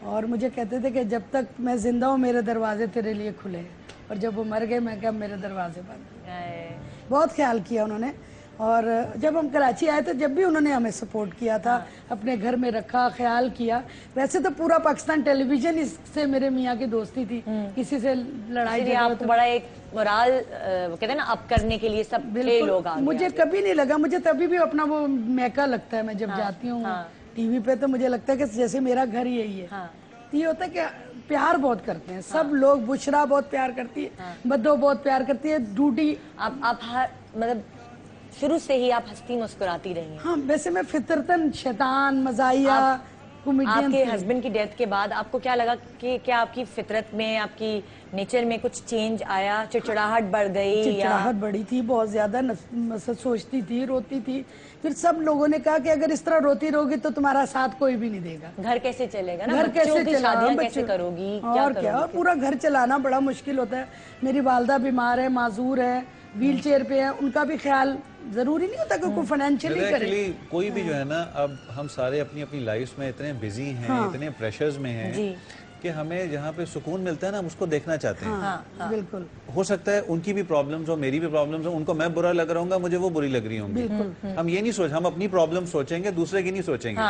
और मुझे कहते थे कि जब तक मैं जिंदा हूँ मेरे दरवाजे तेरे लिए खुले हैं, और जब वो मर गए मैं क्या मेरे दरवाजे बंद। बहुत ख्याल किया उन्होंने। और जब हम कराची आए तो जब भी उन्होंने हमें सपोर्ट किया था, अपने घर में रखा, ख्याल किया। वैसे तो पूरा पाकिस्तान टेलीविजन इससे मेरे मियाँ की दोस्ती थी, किसी से लड़ाई इसलिए आपको बड़ा एक मोराल कहते हैं ना अप करने के लिए सब लोग आ गए। मुझे कभी नहीं लगा, मुझे तभी भी अपना वो मैका लगता है। मैं जब जाती हूँ टीवी पे तो मुझे लगता है कि जैसे मेरा घर यही है। ये होता है कि प्यार बहुत करते हैं सब लोग। बुशरा बहुत प्यार करती है, बद्दो बहुत प्यार करती है, डूडी। आप हर मतलब शुरू से ही आप हंसती मुस्कुराती रही हैं। हाँ, वैसे मैं फितरतन शैतान, मजाहिया, कॉमेडियन। आपके हस्बैंड की डेथ के बाद आपको क्या लगा कि क्या आपकी फितरत में, आपकी नेचर में कुछ चेंज आया? चिड़चिड़ाहट बढ़ गई? चिड़चिड़ाहट बढ़ी थी बहुत ज्यादा, सोचती थी, रोती थी। फिर सब लोगों ने कहा कि अगर इस तरह रोती रहोगी तो तुम्हारा साथ कोई भी नहीं देगा। घर कैसे चलेगा ना? घर कैसे शादियां कैसे करोगी? और क्या, पूरा घर चलाना बड़ा मुश्किल होता है। मेरी वालदा बीमार है, माजूर है, व्हील चेयर पे है, उनका भी ख्याल जरूरी नहीं होता कि कोई फाइनेंशियली करे। कोई भी जो है ना, अब हम सारे अपनी अपनी लाइफ में इतने बिजी हैं, इतने प्रेशर्स में हैं कि हमें जहाँ पे सुकून मिलता है ना, हम उसको देखना चाहते हैं। बिल्कुल हो सकता है उनकी भी प्रॉब्लम्स हो, मेरी भी प्रॉब्लम्स हो, उनको मैं बुरा लग रहा हूँ, मुझे वो बुरी लग रही होंगी। हम ये नहीं सोच, हम अपनी प्रॉब्लम सोचेंगे, दूसरे की नहीं सोचेंगे।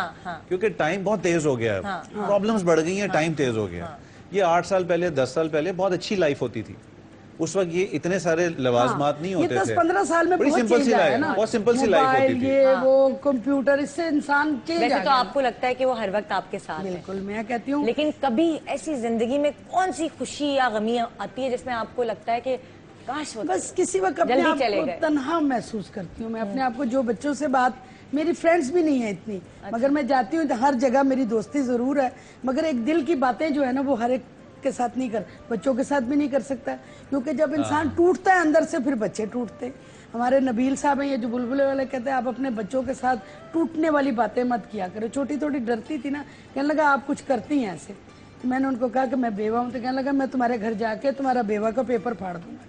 क्योंकि टाइम बहुत तेज हो गया है, प्रॉब्लम्स बढ़ गई हैं, टाइम तेज हो गया। ये 8 साल पहले, 10 साल पहले बहुत अच्छी लाइफ होती थी। उस वक्त ये इतने सारे लवाजमात नहीं होते थे। 10-15 साल में बड़ी सिंपल सी लाइफ, बहुत सिंपल सी लाइफ होती थी। ये वो कंप्यूटर, इससे इंसान चेंज। वैसे तो आपको लगता है कि वो हर वक्त आपके साथ है। बिल्कुल, मैं कहती हूँ। लेकिन कभी ऐसी जिंदगी में कौन सी खुशी या गमी आती है जिसमें आपको लगता है कि काश वो बस किसी वक्त अपने आप को तन्हा महसूस करती हूँ मैं अपने आप को। जो बच्चों से बात, मेरी फ्रेंड्स भी नहीं है इतनी, मगर मैं जाती हूँ हर जगह, मेरी दोस्ती जरूर है, मगर एक दिल की बातें जो है ना वो हर एक के साथ नहीं कर, बच्चों के साथ भी नहीं कर सकता, क्योंकि जब इंसान टूटता है अंदर से फिर बच्चे टूटते हैं। हमारे नबील साहब हैं, ये जो बुलबुले वाले, कहते हैं आप अपने बच्चों के साथ टूटने वाली बातें मत किया करो। छोटी थोड़ी डरती थी ना, कहने लगा आप कुछ करती हैं ऐसे। तो मैंने उनको कहा कि मैं बेवा हूँ, तो कहने लगा मैं तुम्हारे घर जाके तुम्हारा बेवा का पेपर फाड़ दूंगा।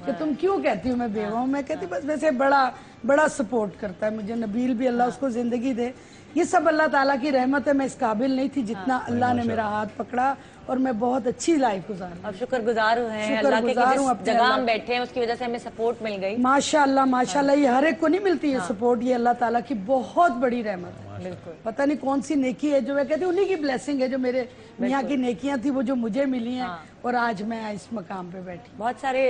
कि तुम क्यों कहती हो मैं बेवा हूँ? मैं कहती बस वैसे बड़ा सपोर्ट करता है मुझे नबील भी, अल्लाह उसको जिंदगी दे। ये सब अल्लाह ताला की रहमत है। मैं इस काबिल नहीं थी जितना अल्लाह ने मेरा हाथ पकड़ा, और मैं बहुत अच्छी लाइफ गुजारी। अब शुक्रगुजार हैं अल्लाह के कि जिस जगह हम बैठे हैं उसकी वजह से हमें सपोर्ट मिल गई। माशाअल्लाह माशाअल्लाह। ये हर एक को नहीं मिलती है सपोर्ट, ये अल्लाह ताला की बहुत बड़ी रहमत है। बिल्कुल, पता पता नहीं कौन सी नेकी है जो मैं कहती हूँ, उन्हीं की ब्लेसिंग है, जो मेरे मियाँ की नेकियां थी वो जो मुझे मिली हैं, और आज मैं इस मकाम पे बैठी। बहुत सारे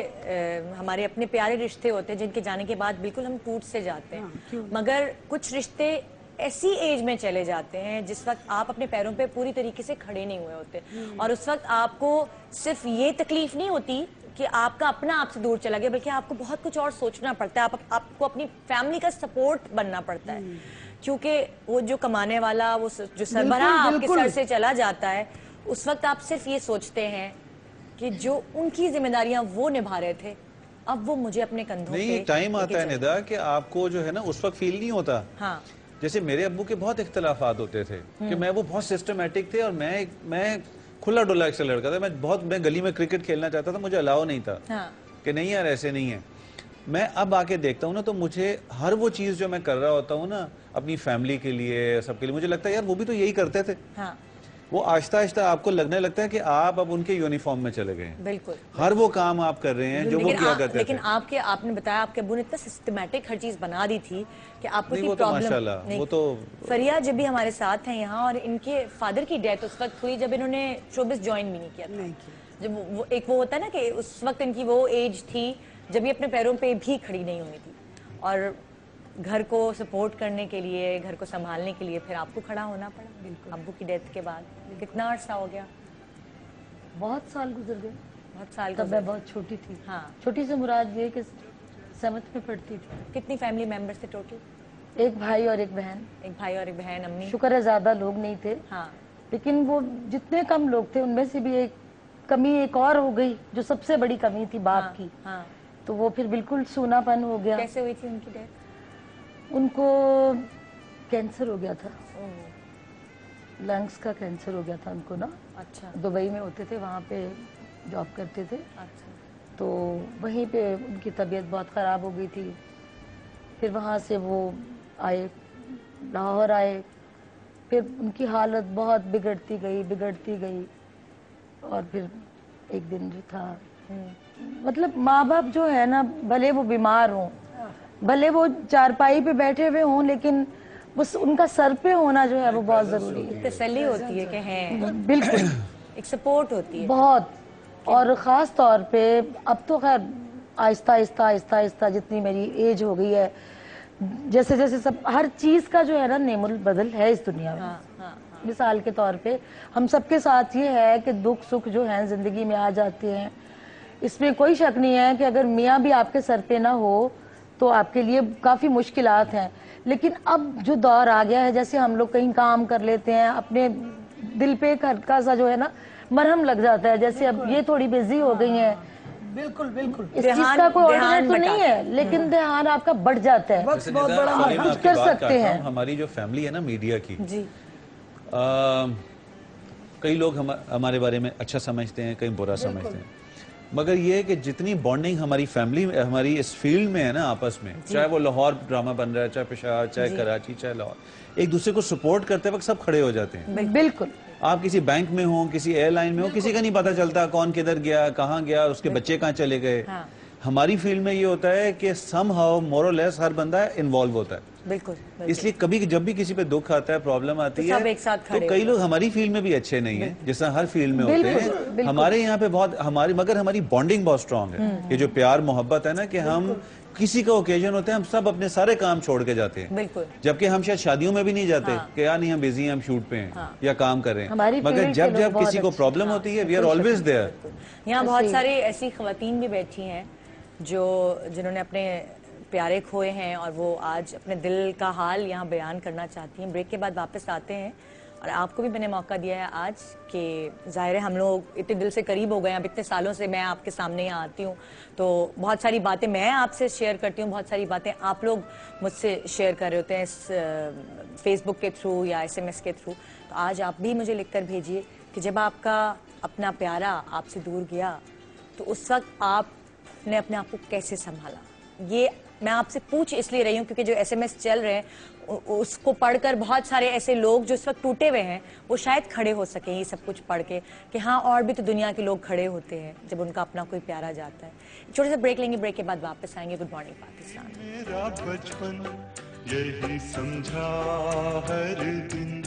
हमारे अपने प्यारे रिश्ते होते हैं जिनके जाने के बाद बिल्कुल हम टूट से जाते हैं, मगर कुछ रिश्ते ऐसी एज में चले जाते हैं जिस वक्त आप अपने पैरों पे पूरी तरीके से खड़े नहीं हुए होते, और उस वक्त आपको सिर्फ ये तकलीफ नहीं होती कि आपका अपना आपसे दूर चला गया, बल्कि आपको बहुत कुछ और सोचना पड़ता है। आपको अपनी फैमिली का सपोर्ट बनना पड़ता है, क्योंकि वो जो कमाने वाला, वो जो सरबराह आपके सर से चला जाता है, उस वक्त आप सिर्फ ये सोचते हैं कि जो उनकी जिम्मेदारियां वो निभा रहे थे, अब वो मुझे अपने कंधों पे टाइम आता है निदा कि आपको जो है ना उस वक्त फील नहीं होता। हाँ, जैसे मेरे अब्बू के बहुत इख्तलाफात होते थे कि मैं वो बहुत सिस्टमेटिक थे, और मैं खुला डुला एक लड़का था। मैं गली में क्रिकेट खेलना चाहता था, मुझे अलाउ नहीं था कि नहीं यार ऐसे नहीं है। मैं अब आके देखता हूँ ना, तो मुझे हर वो चीज जो मैं कर रहा होता हूँ ना अपनी फैमिली के लिए, सबके लिए, मुझे लगता है यार वो भी तो यही करते थे। वो आहिस्ता आहिस्ता आपको लगने लगता है कि आप अब उनके यूनिफॉर्म में चले गए हैं। बिल्कुल, हर वो काम आप कर रहे हैं जो वो किया करते थे। लेकिन आपने बताया आपके अब्बू ने इतना सिस्टमैटिक हर चीज बना दी थी कि आपको नहीं, कोई वो तो प्रॉब्लम माशाल्लाह, नहीं। वो तो फरिया जब भी हमारे साथ हैं यहाँ, और इनके फादर की डेथ उस वक्त हुई जब इन्होंने शोबिस ज्वाइन भी नहीं किया था। जब वो होता है ना कि उस वक्त इनकी वो एज थी जब ये अपने पैरों पे भी खड़ी नहीं हुई थी, और घर को सपोर्ट करने के लिए, घर को संभालने के लिए फिर आपको खड़ा होना पड़ा। बिल्कुल, अब्बू की डेथ के बाद कितना अरसा हो गया? बहुत साल गुजर गए। बहुत साल तब मैं बहुत छोटी थी। हाँ, छोटी से मुराद ये कि 7th में पढ़ती थी। कितनी फैमिली मेंबर्स थे टोटल? एक भाई और एक बहन। एक भाई और एक बहन। अम्मी? शुक्र है ज्यादा लोग नहीं थे। हाँ, लेकिन वो जितने कम लोग थे उनमें से भी एक कमी एक और हो गई जो सबसे बड़ी कमी थी बाप हाँ, की। हाँ। तो वो फिर बिल्कुल सूनापन हो गया। कैसे हुई थी उनकी डेथ? उनको कैंसर हो गया था, लंग्स का कैंसर हो गया था उनको ना। अच्छा, दुबई में होते थे, वहाँ पे जॉब करते थे। अच्छा। तो वहीं पे उनकी तबीयत बहुत ख़राब हो गई थी। फिर वहाँ से वो आए, लाहौर आए। फिर उनकी हालत बहुत बिगड़ती गई। और फिर एक दिन जो था, मतलब माँ बाप जो है ना, भले वो बीमार हों, भले वो चारपाई पे बैठे हुए हों, लेकिन बस उनका सर पे होना जो है वो बहुत जरूरी है। तसल्ली होती है कि हैं, बिल्कुल एक सपोर्ट होती है बहुत। और ख़ास तौर पे अब तो खैर आहिस्ता जितनी मेरी एज हो गई है, जैसे जैसे सब हर चीज़ का जो है ना नेमुल बदल है इस दुनिया में। हाँ, हाँ, मिसाल के तौर पे हम सबके साथ ये है कि दुख सुख जो है ज़िंदगी में आ जाते हैं। इसमें कोई शक नहीं है कि अगर मियाँ भी आपके सर पे ना हो तो आपके लिए काफ़ी मुश्किलात हैं। लेकिन अब जो दौर आ गया है, जैसे हम लोग कहीं काम कर लेते हैं, अपने दिल पे एक हल्का सा जो है ना मरहम लग जाता है। जैसे अब ये थोड़ी बिजी हो गई हैं, बिल्कुल बिल्कुल, इस चीज का कोई ऑर्डिनेट तो नहीं है, लेकिन ध्यान आपका बढ़ जाता है। वक्त बहुत बड़ा सलीम, कुछ आपकी कर बात सकते करता हैं। हूं, हमारी जो फैमिली है ना मीडिया की, जी। कई लोग हमारे बारे में अच्छा समझते हैं, कई बुरा समझते हैं, मगर ये है कि जितनी बॉन्डिंग हमारी फैमिली में, हमारी इस फील्ड में है ना आपस में, चाहे वो लाहौर ड्रामा बन रहा है, चाहे पेशावर, चाहे कराची, चाहे लाहौर, एक दूसरे को सपोर्ट करते वक्त सब खड़े हो जाते हैं। बिल्कुल। आप किसी बैंक में हो, किसी एयरलाइन में हो, किसी का नहीं पता चलता कौन किधर गया, कहाँ गया, उसके बच्चे कहाँ चले गए। हाँ। हमारी फील्ड में ये होता है कि समहाउ मोर और लेस हर बंदा इन्वॉल्व होता है। बिल्कुल, इसलिए कभी जब भी किसी पे दुख आता है, प्रॉब्लम आती तो सब है, एक साथ तो खड़े कई लोग हमारी फील्ड में भी अच्छे नहीं है, जैसा हर फील्ड में होते हैं। हमारे यहाँ पे बहुत मगर हमारी बॉन्डिंग बहुत स्ट्रांग है। ये जो प्यार मोहब्बत है ना, कि हम किसी का ओकेजन होते हैं, हम सब अपने सारे काम छोड़ के जाते हैं। बिल्कुल। जबकि हम शायद शादियों में भी नहीं जाते। हाँ। कि यार नहीं, हम बिजी हैं, हम शूट पे हैं या काम कर रहे हैं, हमारी मगर फील्ड के जब लोग जब बहुत किसी को अच्छे प्रॉब्लम होती है, वी आर ऑलवेज देयर। यहाँ बहुत सारी ऐसी खवातीन भी बैठी हैं जिन्होंने अपने प्यारे खोए हैं और वो आज अपने दिल का हाल यहाँ बयान करना चाहती हैं। ब्रेक के बाद वापस आते हैं, और आपको भी मैंने मौका दिया है आज कि ज़ाहिर है हम लोग इतने दिल से करीब हो गए हैं। अब इतने सालों से मैं आपके सामने यहाँ आती हूँ, तो बहुत सारी बातें मैं आपसे शेयर करती हूँ, बहुत सारी बातें आप लोग मुझसे शेयर कर रहे होते हैं इस फेसबुक के थ्रू या SMS के थ्रू। तो आज आप भी मुझे लिख कर भेजिए कि जब आपका अपना प्यारा आपसे दूर गया तो उस वक्त आपने अपने आप को कैसे संभाला। ये मैं आपसे पूछ इसलिए रही हूँ क्योंकि जो SMS चल रहे हैं उसको पढ़कर बहुत सारे ऐसे लोग जो इस वक्त टूटे हुए हैं वो शायद खड़े हो सके ये सब कुछ पढ़ के कि हाँ, और भी तो दुनिया के लोग खड़े होते हैं जब उनका अपना कोई प्यारा जाता है। छोटे से ब्रेक लेंगे, ब्रेक के बाद वापस आएंगे। Good morning Pakistan. मेरा बचपन यही समझा हर दिन।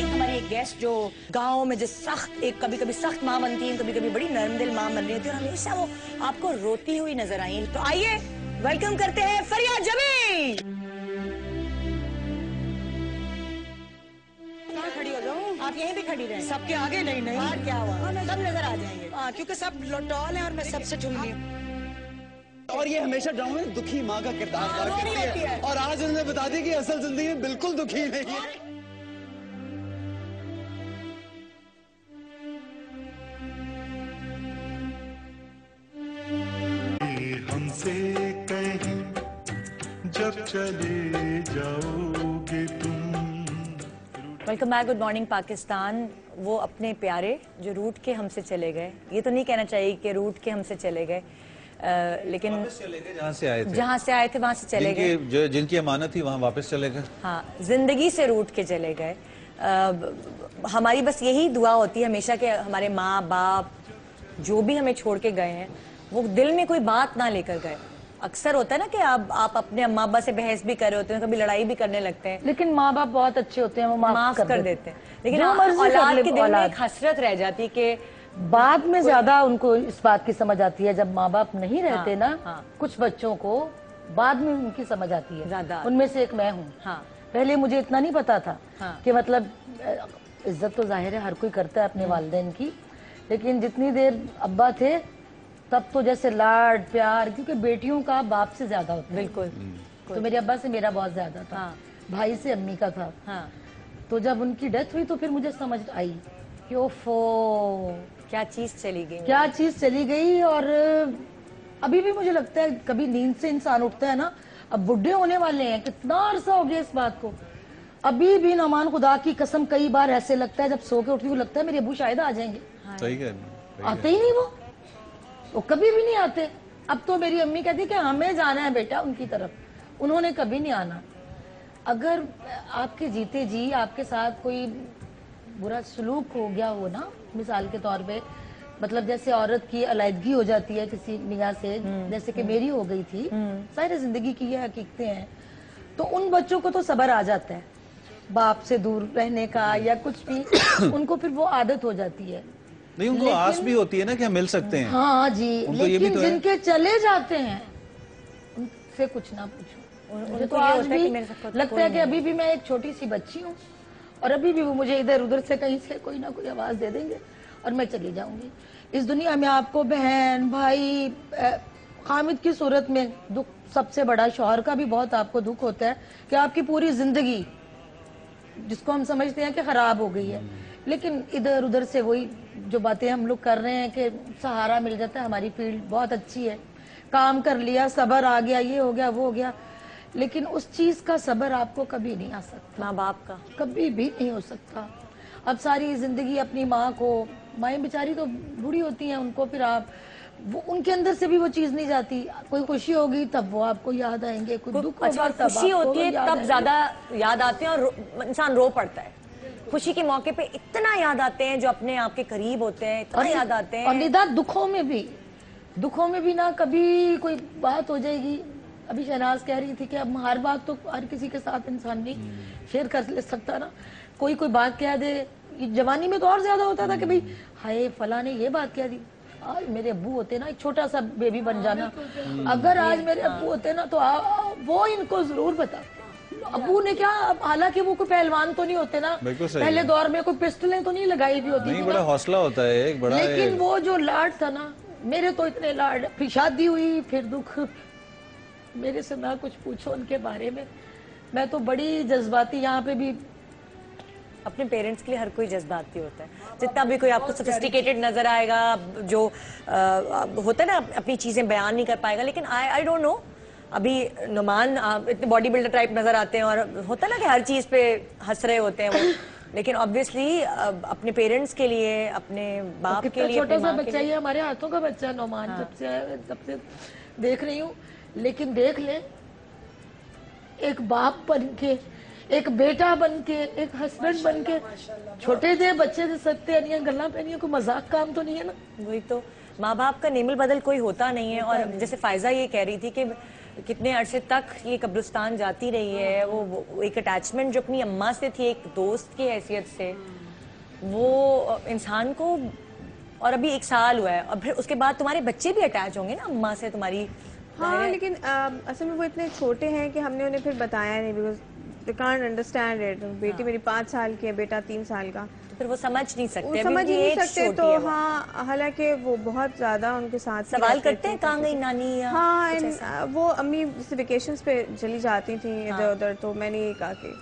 हमारी एक गेस्ट जो गाँव में जो सख्त, एक कभी कभी सख्त माँ बनती है, कभी कभी बड़ी नरम दिल माँ बन रही होती है, और हमेशा वो आपको रोती हुई नजर आई। तो आइए वेलकम करते हैं फरिया जमी। खड़ी हो जाओ, आप यहीं भी खड़ी रहे। सबके आगे नहीं नहीं बाहर क्या हुआ, सब नजर आ जाएंगे। क्योंकि सब टॉल है और मैं सबसे ठुल्ली हूँ। और ये हमेशा ड्रामा में दुखी माँ का किरदार अदा करती है, और आज उन्होंने बता दी कि असल जिंदगी में बिल्कुल दुखी नहीं है। हमसे कहीं जब चले जाओगे तुम। Welcome back, good morning Pakistan. वो अपने प्यारे जो रूट के हमसे चले गए, ये तो नहीं कहना चाहिए कि रूट के हमसे चले गए, लेकिन जहाँ से आए थे वहां से चले गए, जिनकी अमानत थी वहाँ वापस चले गए। हाँ, जिंदगी से रूट के चले गए। हमारी बस यही दुआ होती है हमेशा कि हमारे माँ बाप जो भी हमें छोड़ के गए हैं वो दिल में कोई बात ना लेकर गए। अक्सर होता है ना कि आप अपने अम्मा अब्बा से बहस भी कर रहे होते हैं, कभी लड़ाई भी करने लगते हैं, लेकिन माँ बाप बहुत अच्छे होते हैं, वो माफ कर देते हैं। लेकिन औलाद के दिल में एक हसरत रह जाती है कि बाद में ज्यादा उनको इस बात की समझ आती है, जब माँ बाप नहीं रहते ना, कुछ बच्चों को बाद में उनकी समझ आती है ज्यादा। उनमें से एक मैं हूँ। पहले मुझे इतना नहीं पता था कि मतलब इज्जत तो जाहिर है हर कोई करता है अपने वालिदैन की, लेकिन जितनी देर अब्बा थे तब तो जैसे लाड प्यार, क्योंकि बेटियों का बाप से ज्यादा होता है। बिल्कुल। तो मेरे अब्बा से मेरा बहुत ज्यादा था, भाई से अम्मी का था। तो जब उनकी डेथ हुई तो फिर मुझे समझ आई कि ओफो क्या चीज चली गई, क्या चीज चली गई। और अभी भी मुझे लगता है कभी नींद से इंसान उठता है ना, अब बुढ़े होने वाले हैं, कितना अरसा हो गया इस बात को, अभी भी नमान खुदा की कसम कई बार ऐसे लगता है जब सो के उठती हूँ लगता है मेरे अबू शायद आ जाएंगे। सही कह, आते ही नहीं वो कभी भी नहीं आते। अब तो मेरी अम्मी कहती कि हमें जाना है बेटा उनकी तरफ, उन्होंने कभी नहीं आना। अगर आपके जीते जी आपके साथ कोई बुरा सलूक हो गया हो ना, मिसाल के तौर पे, मतलब जैसे औरत की अलैदगी हो जाती है किसी निगाह से, जैसे कि मेरी हो गई थी, सारी जिंदगी की ये हकीकतें हैं, तो उन बच्चों को तो सब्र आ जाता है बाप से दूर रहने का या कुछ भी, उनको फिर वो आदत हो जाती है। नहीं, उनको आस भी होती है ना कि हम मिल सकते हैं। हाँ जी, लेकिन तो जिनके चले जाते हैं उनसे कुछ ना पूछो। मुझे तो आज भी लगता है कि अभी भी मैं एक छोटी सी बच्ची हूँ और अभी भी वो मुझे इधर उधर से कहीं से कोई ना कोई आवाज दे देंगे और मैं चली जाऊंगी। इस दुनिया में आपको बहन भाई हामिद की सूरत में दुख सबसे बड़ा, शौहर का भी बहुत आपको दुख होता है कि आपकी पूरी जिंदगी जिसको हम समझते हैं कि खराब हो गई है, लेकिन इधर उधर से वही जो बातें हम लोग कर रहे हैं कि सहारा मिल जाता है, हमारी फील्ड बहुत अच्छी है, काम कर लिया, सब्र आ गया, ये हो गया वो हो गया, लेकिन उस चीज का सब्र आपको कभी नहीं आ सकता, माँ बाप का कभी भी नहीं हो सकता। अब सारी जिंदगी अपनी माँ को, माएँ बेचारी तो बूढ़ी होती हैं, उनको फिर आप वो उनके अंदर से भी वो चीज नहीं जाती। कोई खुशी होगी तब वो आपको याद आएंगे, कोई दुख होगा तब खुशी होती है तब ज्यादा याद आते हैं और इंसान रो पड़ता है। खुशी के मौके पे इतना याद आते हैं जो अपने आप के करीब होते हैं, इतना याद आते हैं। और निदा दुखों में भी ना कभी कोई बात हो जाएगी। अभी शहनाज कह रही थी कि अब हर बात तो हर किसी के साथ इंसान नहीं शेयर कर ले सकता ना, कोई बात कह दे। जवानी में तो और ज्यादा होता था कि भाई हाय फला ने ये बात कह दी, आज मेरे अब्बू होते ना, एक छोटा सा बेबी बन जाना, अगर आज मेरे अब्बू होते ना तो वो इनको जरूर बता। अब्बू ने क्या, हालांकि वो कोई पहलवान तो नहीं होते ना, पहले दौर में कोई पिस्टलें तो नहीं लगाई भी होती नहीं, बड़ा हौसला होता है एक बड़ा, लेकिन वो जो लाड था ना, मेरे तो इतने लाड, फिर शादी हुई, फिर दुख, मेरे से ना कुछ पूछो उनके बारे में। मैं तो बड़ी जज्बाती, यहाँ पे भी अपने पेरेंट्स के लिए हर कोई जज्बाती होता है, जितना भी कोई आपको सोफिस्टिकेटेड नजर आएगा, जो होता है ना अपनी चीजें बयान नहीं कर पाएगा, लेकिन आई डोंट नो, अभी नुमान इतने बॉडी बिल्डर टाइप नजर आते हैं और होता है ना कि हर चीज पे हंस रहे होते हैं वो, लेकिन ऑब्वियसली अपने पेरेंट्स के लिए, अपने बाप के लिए, छोटा सा बच्चा ही हमारे हाथों का बच्चा नुमान, जब से देख रही हूँ। लेकिन देख ले, एक बाप बन के, एक बेटा बन के, एक हस्बैंड बन के, छोटे से बच्चे से सत्य नहीं गल्ला पहनी, कोई मजाक काम तो नहीं है ना। वही तो, माँ बाप का नेमिल बदल कोई होता नहीं है। और जैसे फायजा ये कह रही थी कि कितने अरसे तक ये कब्रिस्तान जाती रही है, वो एक अटैचमेंट जो अपनी अम्मा से थी, एक दोस्त की हैसियत से, वो इंसान को, और अभी 1 साल हुआ है और फिर उसके बाद तुम्हारे बच्चे भी अटैच होंगे ना अम्मा से तुम्हारी। हाँ, लेकिन असल में वो इतने छोटे हैं कि हमने उन्हें फिर बताया नहीं, because they can't understand it. बेटी मेरी 5 साल की है, बेटा 3 साल का, तो फिर वो समझ नहीं सकते, समझ नहीं सकते। तो हाँ, हालांकि वो बहुत ज्यादा उनके साथ सवाल करते हैं कहाँ गई नानी, या हाँ, वो अम्मी जैसे वेकेशंस पे चली जाती थी इधर उधर, तो मैंने ये कहा कि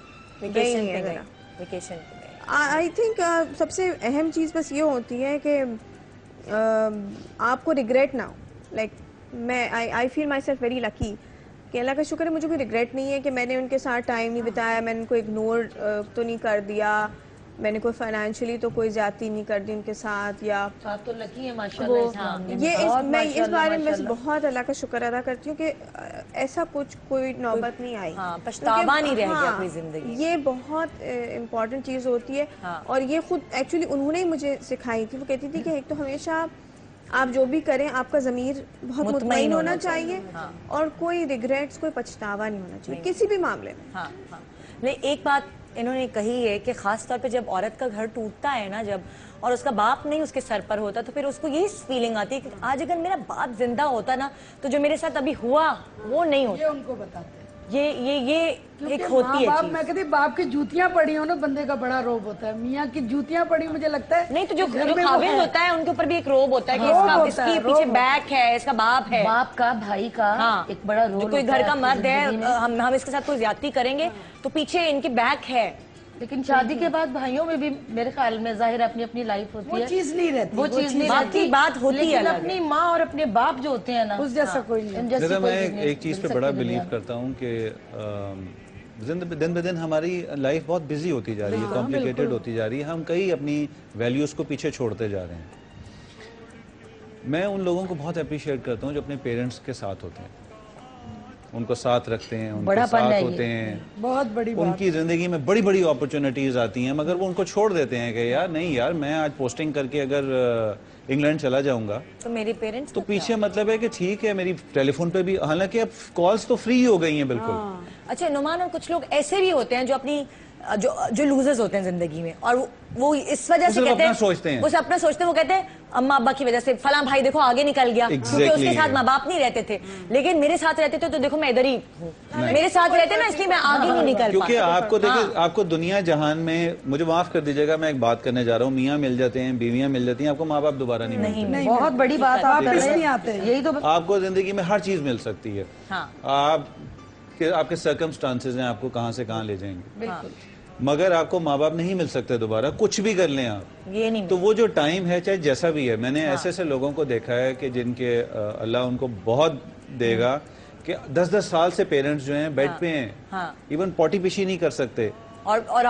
वेकेशन आई थिंक सबसे अहम चीज बस ये होती है कि आपको रिग्रेट ना हो। लाइक मैं I feel my self very lucky कि अल्लाह का शुक्र है मुझे कोई रिग्रेट नहीं है कि मैंने उनके साथ टाइम नहीं बिताया, मैंने उनको इग्नोर तो नहीं कर दिया। मैंने कोई फाइनेंशियली तो कोई ज्यादती नहीं कर दी उनके साथ, या आप तो लकी है माशाल्लाह। मैं इस बारे में बहुत अल्लाह का शुक्र अदा करती हूँ कि ऐसा कुछ कोई नौबत नहीं आई। पछतावा नहीं रह गया अपनी जिंदगी। ये बहुत इम्पोर्टेंट चीज होती है। और ये खुद एक्चुअली उन्होंने ही मुझे सिखाई थी। वो कहती थी कि एक तो हमेशा आप जो भी करें आपका ज़मीर बहुत मुतमईन होना चाहिए और कोई रिग्रेट्स, कोई पछतावा नहीं होना चाहिए किसी भी मामले में। नहीं, एक बात इन्होंने कही है कि खास तौर पे जब औरत का घर टूटता है ना, जब और उसका बाप नहीं उसके सर पर होता, तो फिर उसको यही फीलिंग आती है कि आज अगर मेरा बाप जिंदा होता ना तो जो मेरे साथ अभी हुआ वो नहीं होता। ये उनको बताते हैं। ये एक होती है बाप, चीज। मैं कहती बाप की जूतियां पड़ी हो ना बंदे का बड़ा रोब होता है। मियाँ की जूतियां पड़ी मुझे लगता है नहीं, तो जो खाविंद होता है उनके ऊपर भी एक रोब होता है कि इसके पीछे बैक है, इसका बाप है, बाप का, भाई का एक बड़ा रोल। कोई घर का मर्द है, हम इसके साथ कोई ज्यादती करेंगे तो पीछे इनके बैक है। लेकिन शादी के बाद भाइयों में भी मेरे ख्याल में जाहिर अपनी अपनी लाइफ होती है, वो चीज नहीं रहती, वो चीज नहीं रहती, बात होती है। लेकिन अपनी माँ और अपने बाप जो होते हैं ना, उस जैसा कोई नहीं। मैं एक चीज पे बड़ा बिलीव करता हूँ कि दिन ब दिन हमारी लाइफ बहुत बिजी होती जा रही है, कॉम्प्लिकेटेड होती जा रही है, हम कई अपनी वैल्यूज को पीछे छोड़ते जा रहे हैं। मैं उन लोगों को बहुत अप्रिशिएट करता हूँ जो अपने पेरेंट्स के साथ होते हैं, उनको साथ रखते हैं, उनके साथ होते हैं। बहुत बड़ी बात। उनकी जिंदगी में बड़ी बड़ी अपॉर्चुनिटीज आती हैं, मगर वो उनको छोड़ देते हैं कि यार नहीं यार, मैं आज पोस्टिंग करके अगर इंग्लैंड चला जाऊंगा तो मेरे पेरेंट्स तो पीछे मतलब है कि ठीक है मेरी टेलीफोन पे भी, हालांकि अब कॉल्स तो फ्री हो गई हैं बिल्कुल। अच्छा नुमान, और कुछ लोग ऐसे भी होते हैं जो अपनी जो लूजर्स होते हैं जिंदगी में, और वो इस वजह से कहते हैं, वो अपना सोचते हैं, वो कहते हैं अम्मा अब्बा की वजह से फलां भाई देखो आगे निकल गया, क्योंकि उसके साथ माँ बाप नहीं रहते थे, लेकिन मेरे साथ रहते थे तो देखो मैं इधर ही हूँ, मेरे साथ रहते ना इसलिए मैं आगे नहीं निकल। क्योंकि आपको देखिए, आपको दुनिया जहान में, मुझे माफ कर दीजिएगा मैं एक बात करने जा रहा हूँ, मियाँ मिल जाते हैं, बीवियाँ मिल जाती हैं, आपको माँ बाप दोबारा नहीं मिलते। बहुत बड़ी बात आप नहीं आते, यही तो आपको जिंदगी में हर चीज मिल सकती है। आपके सर्कमस्टांसेस हैं आपको कहाँ से कहाँ ले जाएंगे, मगर आपको माँ बाप नहीं मिल सकते दोबारा, कुछ भी कर लें आप, ये नहीं। तो वो जो टाइम है चाहे जैसा भी है, मैंने ऐसे ऐसे लोगों को देखा है कि जिनके अल्लाह उनको बहुत देगा कि 10-10 साल से पेरेंट्स जो हैं बेड पे हैं, इवन पॉटी पिशी नहीं कर सकते, और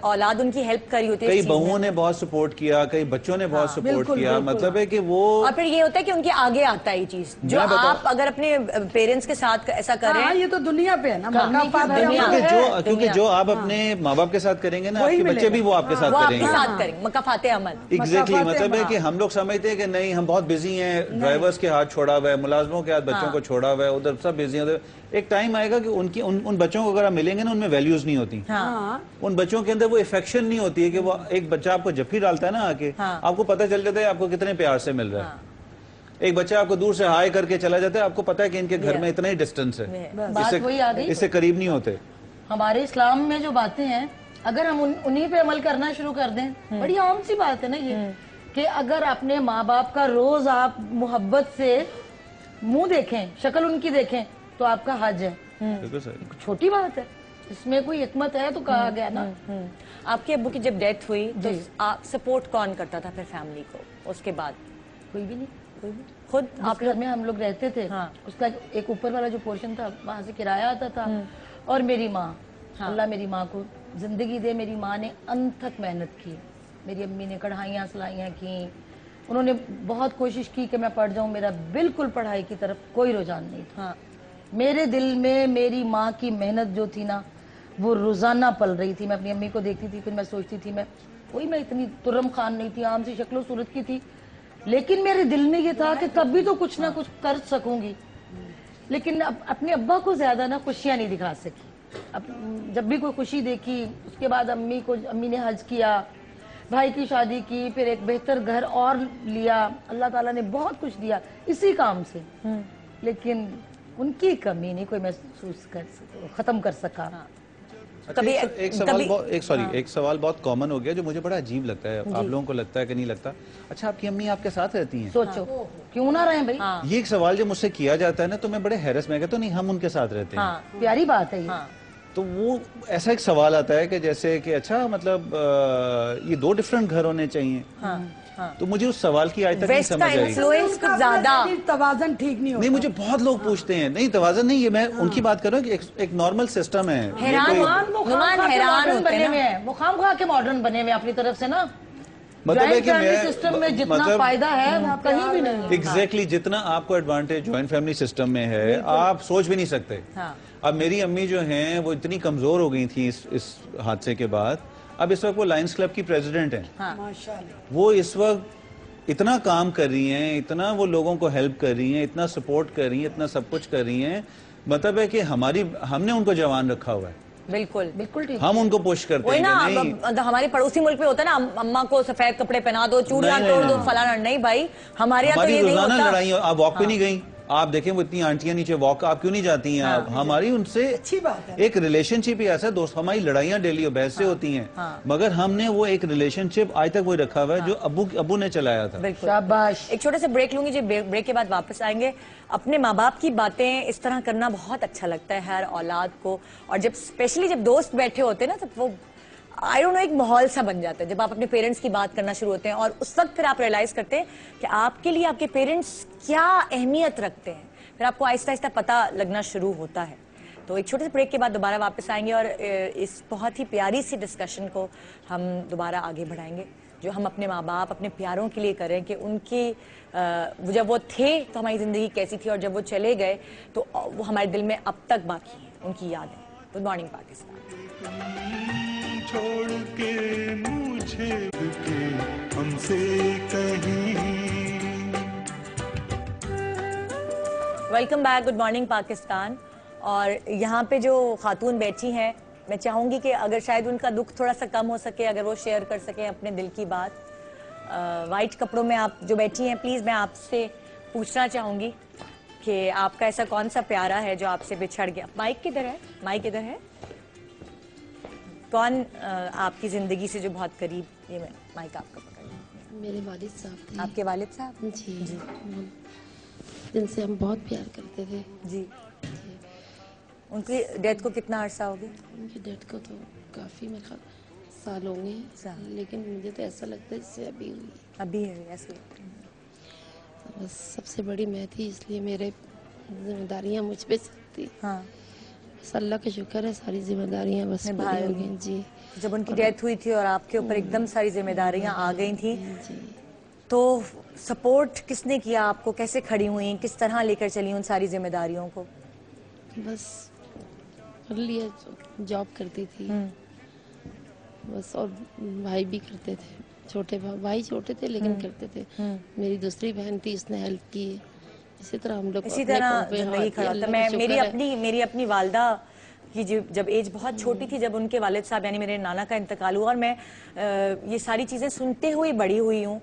औलाद उनकी हेल्प करी होती है। कई बहुओं ने बहुत सपोर्ट किया, कई बच्चों ने बहुत सपोर्ट किया, मतलब है कि वो, और फिर ये होता है कि उनके आगे आता है ये चीज, जो आप अगर अपने पेरेंट्स के साथ ऐसा करें, ये तो दुनिया पे है ना, क्योंकि जो आप अपने माँ बाप के साथ करेंगे ना, आपके बच्चे भी वो आपके साथ करेंगे, मकाफाते अमल। एग्जैक्टली, मतलब है कि हम लोग समझते हैं कि नहीं हम बहुत बिजी हैं, ड्राइवर्स के हाथ छोड़ा हुआ है, मुलाजमों के हाथ बच्चों को छोड़ा हुआ है, उधर सब बिजी है। एक टाइम आएगा कि उन बच्चों को अगर आप मिलेंगे ना, उनमें वैल्यूज नहीं होती, उन बच्चों के अंदर वो इफेक्शन नहीं होती है कि वो एक बच्चा आपको जफ्फी डालता है ना आके, आपको पता चल जाता है आपको कितने प्यार से मिल रहा है। एक बच्चा आपको दूर से हाय करके चला जाता है, आपको पता है कि इनके घर में इतना ही डिस्टेंस है, इससे करीब नहीं होते। हमारे इस्लाम में जो बातें हैं, अगर हम उन्हीं पे अमल करना शुरू कर दें, बड़ी आम सी बात है ना ये, कि अगर अपने माँ बाप का रोज आप मोहब्बत से मुंह देखें, शक्ल उनकी देखें, तो आपका हज है। छोटी बात है, इसमें कोई हिकमत है तो कहा गया ना। आपके अब्बू की जब डेथ हुई तो आप सपोर्ट कौन करता था फिर फैमिली को? उसके बाद कोई भी नहीं, कोई भी खुद आप घर में हम लोग रहते थे। उसका एक ऊपर वाला जो पोर्शन था वहां से किराया आता था, और मेरी माँ, अल्लाह मेरी माँ को जिंदगी दे, मेरी माँ ने अनथक मेहनत की। मेरी अम्मी ने कढ़ाइयाँ सिलाइयाँ की, उन्होंने बहुत कोशिश की कि मैं पढ़ जाऊँ, मेरा बिल्कुल पढ़ाई की तरफ कोई रुझान नहीं था। मेरे दिल में मेरी माँ की मेहनत जो थी ना, वो रोजाना पल रही थी। मैं अपनी अम्मी को देखती थी, फिर मैं सोचती थी मैं इतनी तुर्रम खान नहीं थी, आम सी शक्लो सूरत की थी, लेकिन मेरे दिल में ये था कि कभी तो कुछ ना कुछ कर सकूंगी। लेकिन अपने अब्बा को ज्यादा ना खुशियाँ नहीं दिखा सकी। अब जब भी कोई खुशी देखी, उसके बाद अम्मी ने हज किया, भाई की शादी की, फिर एक बेहतर घर और लिया, अल्लाह ताला ने बहुत कुछ दिया इसी काम से, लेकिन उनकी कमी नहीं कोई महसूस खत्म कर सका। कभी एक सवाल बहुत कॉमन हो गया जो मुझे बड़ा अजीब लगता है, आप लोगों को लगता है कि नहीं लगता? अच्छा, आपकी अम्मी आपके साथ रहती हैं? सोचो क्यों ना रहे भाई। ये एक सवाल जो मुझसे किया जाता है ना, तो मैं बड़े हैरस में कहता हूँ, नहीं हम उनके साथ रहते हैं। प्यारी बात है ये। तो वो ऐसा एक सवाल आता है कि जैसे कि अच्छा मतलब ये 2 डिफरेंट घर होने चाहिए। तो मुझे उस सवाल की आज तक नहीं समझ आई। इन्फ्लुएंस कुछ ज्यादा, तवाज़न ठीक नहीं होता। नहीं, मुझे बहुत लोग पूछते हैं, नहीं तवाज़न नहीं, ये मैं उनकी बात कर रहा हूँ कि एक नॉर्मल सिस्टम है। हैरान होते हैं, वो खामखा के मॉडर्न बने हुए अपनी तरफ से ना। मतलब है कि मैं सिस्टम में जितना फायदा है वो कहीं भी नहीं। एग्जैक्टली जितना आपको एडवांटेज ज्वाइंट फैमिली सिस्टम में है आप सोच भी नहीं सकते। अब मेरी अम्मी जो हैं वो इतनी कमजोर हो गई थी इस हादसे के बाद, अब इस वक्त वो लायंस क्लब की प्रेसिडेंट हैं। माशाल्लाह। वो इस वक्त इतना काम कर रही हैं, इतना वो लोगों को हेल्प कर रही हैं, इतना सपोर्ट कर रही हैं, इतना सब कुछ कर रही हैं। मतलब है कि हमने उनको जवान रखा हुआ है। बिल्कुल बिल्कुल ठीक। हम उनको पुश करते हैं ना, नहीं। हमारे पड़ोसी मुल्क में होता है ना, अम्मा को सफेद कपड़े पहना दो, चूड़ियां तोड़ दो, फलाना। नहीं भाई, हमारे यहाँ तो ये नहीं होता। लड़ाई, आप वॉक पे नहीं गई, आप देखें वो इतनी आंटियां नीचे वॉक, आप क्यों नहीं जाती हैं? आप हमारी उनसे अच्छी बात है। एक रिलेशनशिप ही ऐसा दोस्त, हमारी लड़ाइयां डेली बहस से होती हैं, मगर हमने वो एक रिलेशनशिप आज तक वही रखा हुआ है जो अबू ने चलाया था। शाबाश। एक छोटे से ब्रेक लूंगी जी, ब्रेक के बाद वापस आएंगे। अपने माँ बाप की बातें इस तरह करना बहुत अच्छा लगता है हर औलाद को, और जब स्पेशली जब दोस्त बैठे होते हैं ना, तब वो आई डोंट नो एक माहौल सा बन जाता है जब आप अपने पेरेंट्स की बात करना शुरू होते हैं, और उस वक्त फिर आप रियलाइज करते हैं कि आपके लिए आपके पेरेंट्स क्या अहमियत रखते हैं, फिर आपको आहिस्ता आहिस्ता पता लगना शुरू होता है। तो एक छोटे से ब्रेक के बाद दोबारा वापस आएंगे और इस बहुत ही प्यारी सी डिस्कशन को हम दोबारा आगे बढ़ाएंगे, जो हम अपने माँ बाप अपने प्यारों के लिए करें कि उनकी जब वो थे तो हमारी ज़िंदगी कैसी थी, और जब वो चले गए तो वो हमारे दिल में अब तक बाकी है उनकी यादें। Good morning Pakistan. छोड़ के मुझे के हमसे कहीं। Welcome back, good morning Pakistan. और यहाँ पे जो खातून बैठी हैं, मैं चाहूँगी कि अगर शायद उनका दुख थोड़ा सा कम हो सके, अगर वो शेयर कर सकें अपने दिल की बात। वाइट कपड़ों में आप जो बैठी हैं, प्लीज़ मैं आपसे पूछना चाहूँगी कि आपका ऐसा कौन सा प्यारा है जो आपसे बिछड़ गया। माइक किधर है? माइक किधर है? कौन आपकी ज़िंदगी से जो बहुत करीब, ये माइक आपका पकड़। मेरे वालिद साहब थे। आपके वालिद साहब? जी जी, जिनसे हम बहुत प्यार करते थे। जी। उनकी डेथ को कितना अर्सा हो गया? उनकी डेथ को तो काफ़ी मेरे ख्याल साल होंगे, लेकिन मुझे तो ऐसा लगता है जैसे अभी हुई। अभी है ऐसे? बस सबसे बड़ी मैं थी, इसलिए मेरे जिम्मेदारियाँ मुझ पे थी। हाँ, बस अल्लाह का शुक्र है, सारी जिम्मेदारियाँ बस पूरी हो गई। जी, जब उनकी डेथ हुई थी और आपके ऊपर एकदम सारी जिम्मेदारियाँ आ गई थी, तो सपोर्ट किसने किया आपको? कैसे खड़ी हुई, किस तरह लेकर चली उन सारी जिम्मेदारियों को? बस कर लिया, जॉब करती थी बस, और भाई भी करते थे, छोटे भाई छोटे थे लेकिन करते थे। मेरी दूसरी बहन थी, उसने हेल्प की। इसी तरह हम लोग इसी तरह जिंदगी खड़ा था। मैं मेरी अपनी वालदा की जब एज बहुत छोटी थी, जब उनके वालिद साहब यानी मेरे नाना का इंतकाल हुआ, और मैं ये सारी चीज़ें सुनते हुए बड़ी हुई हूँ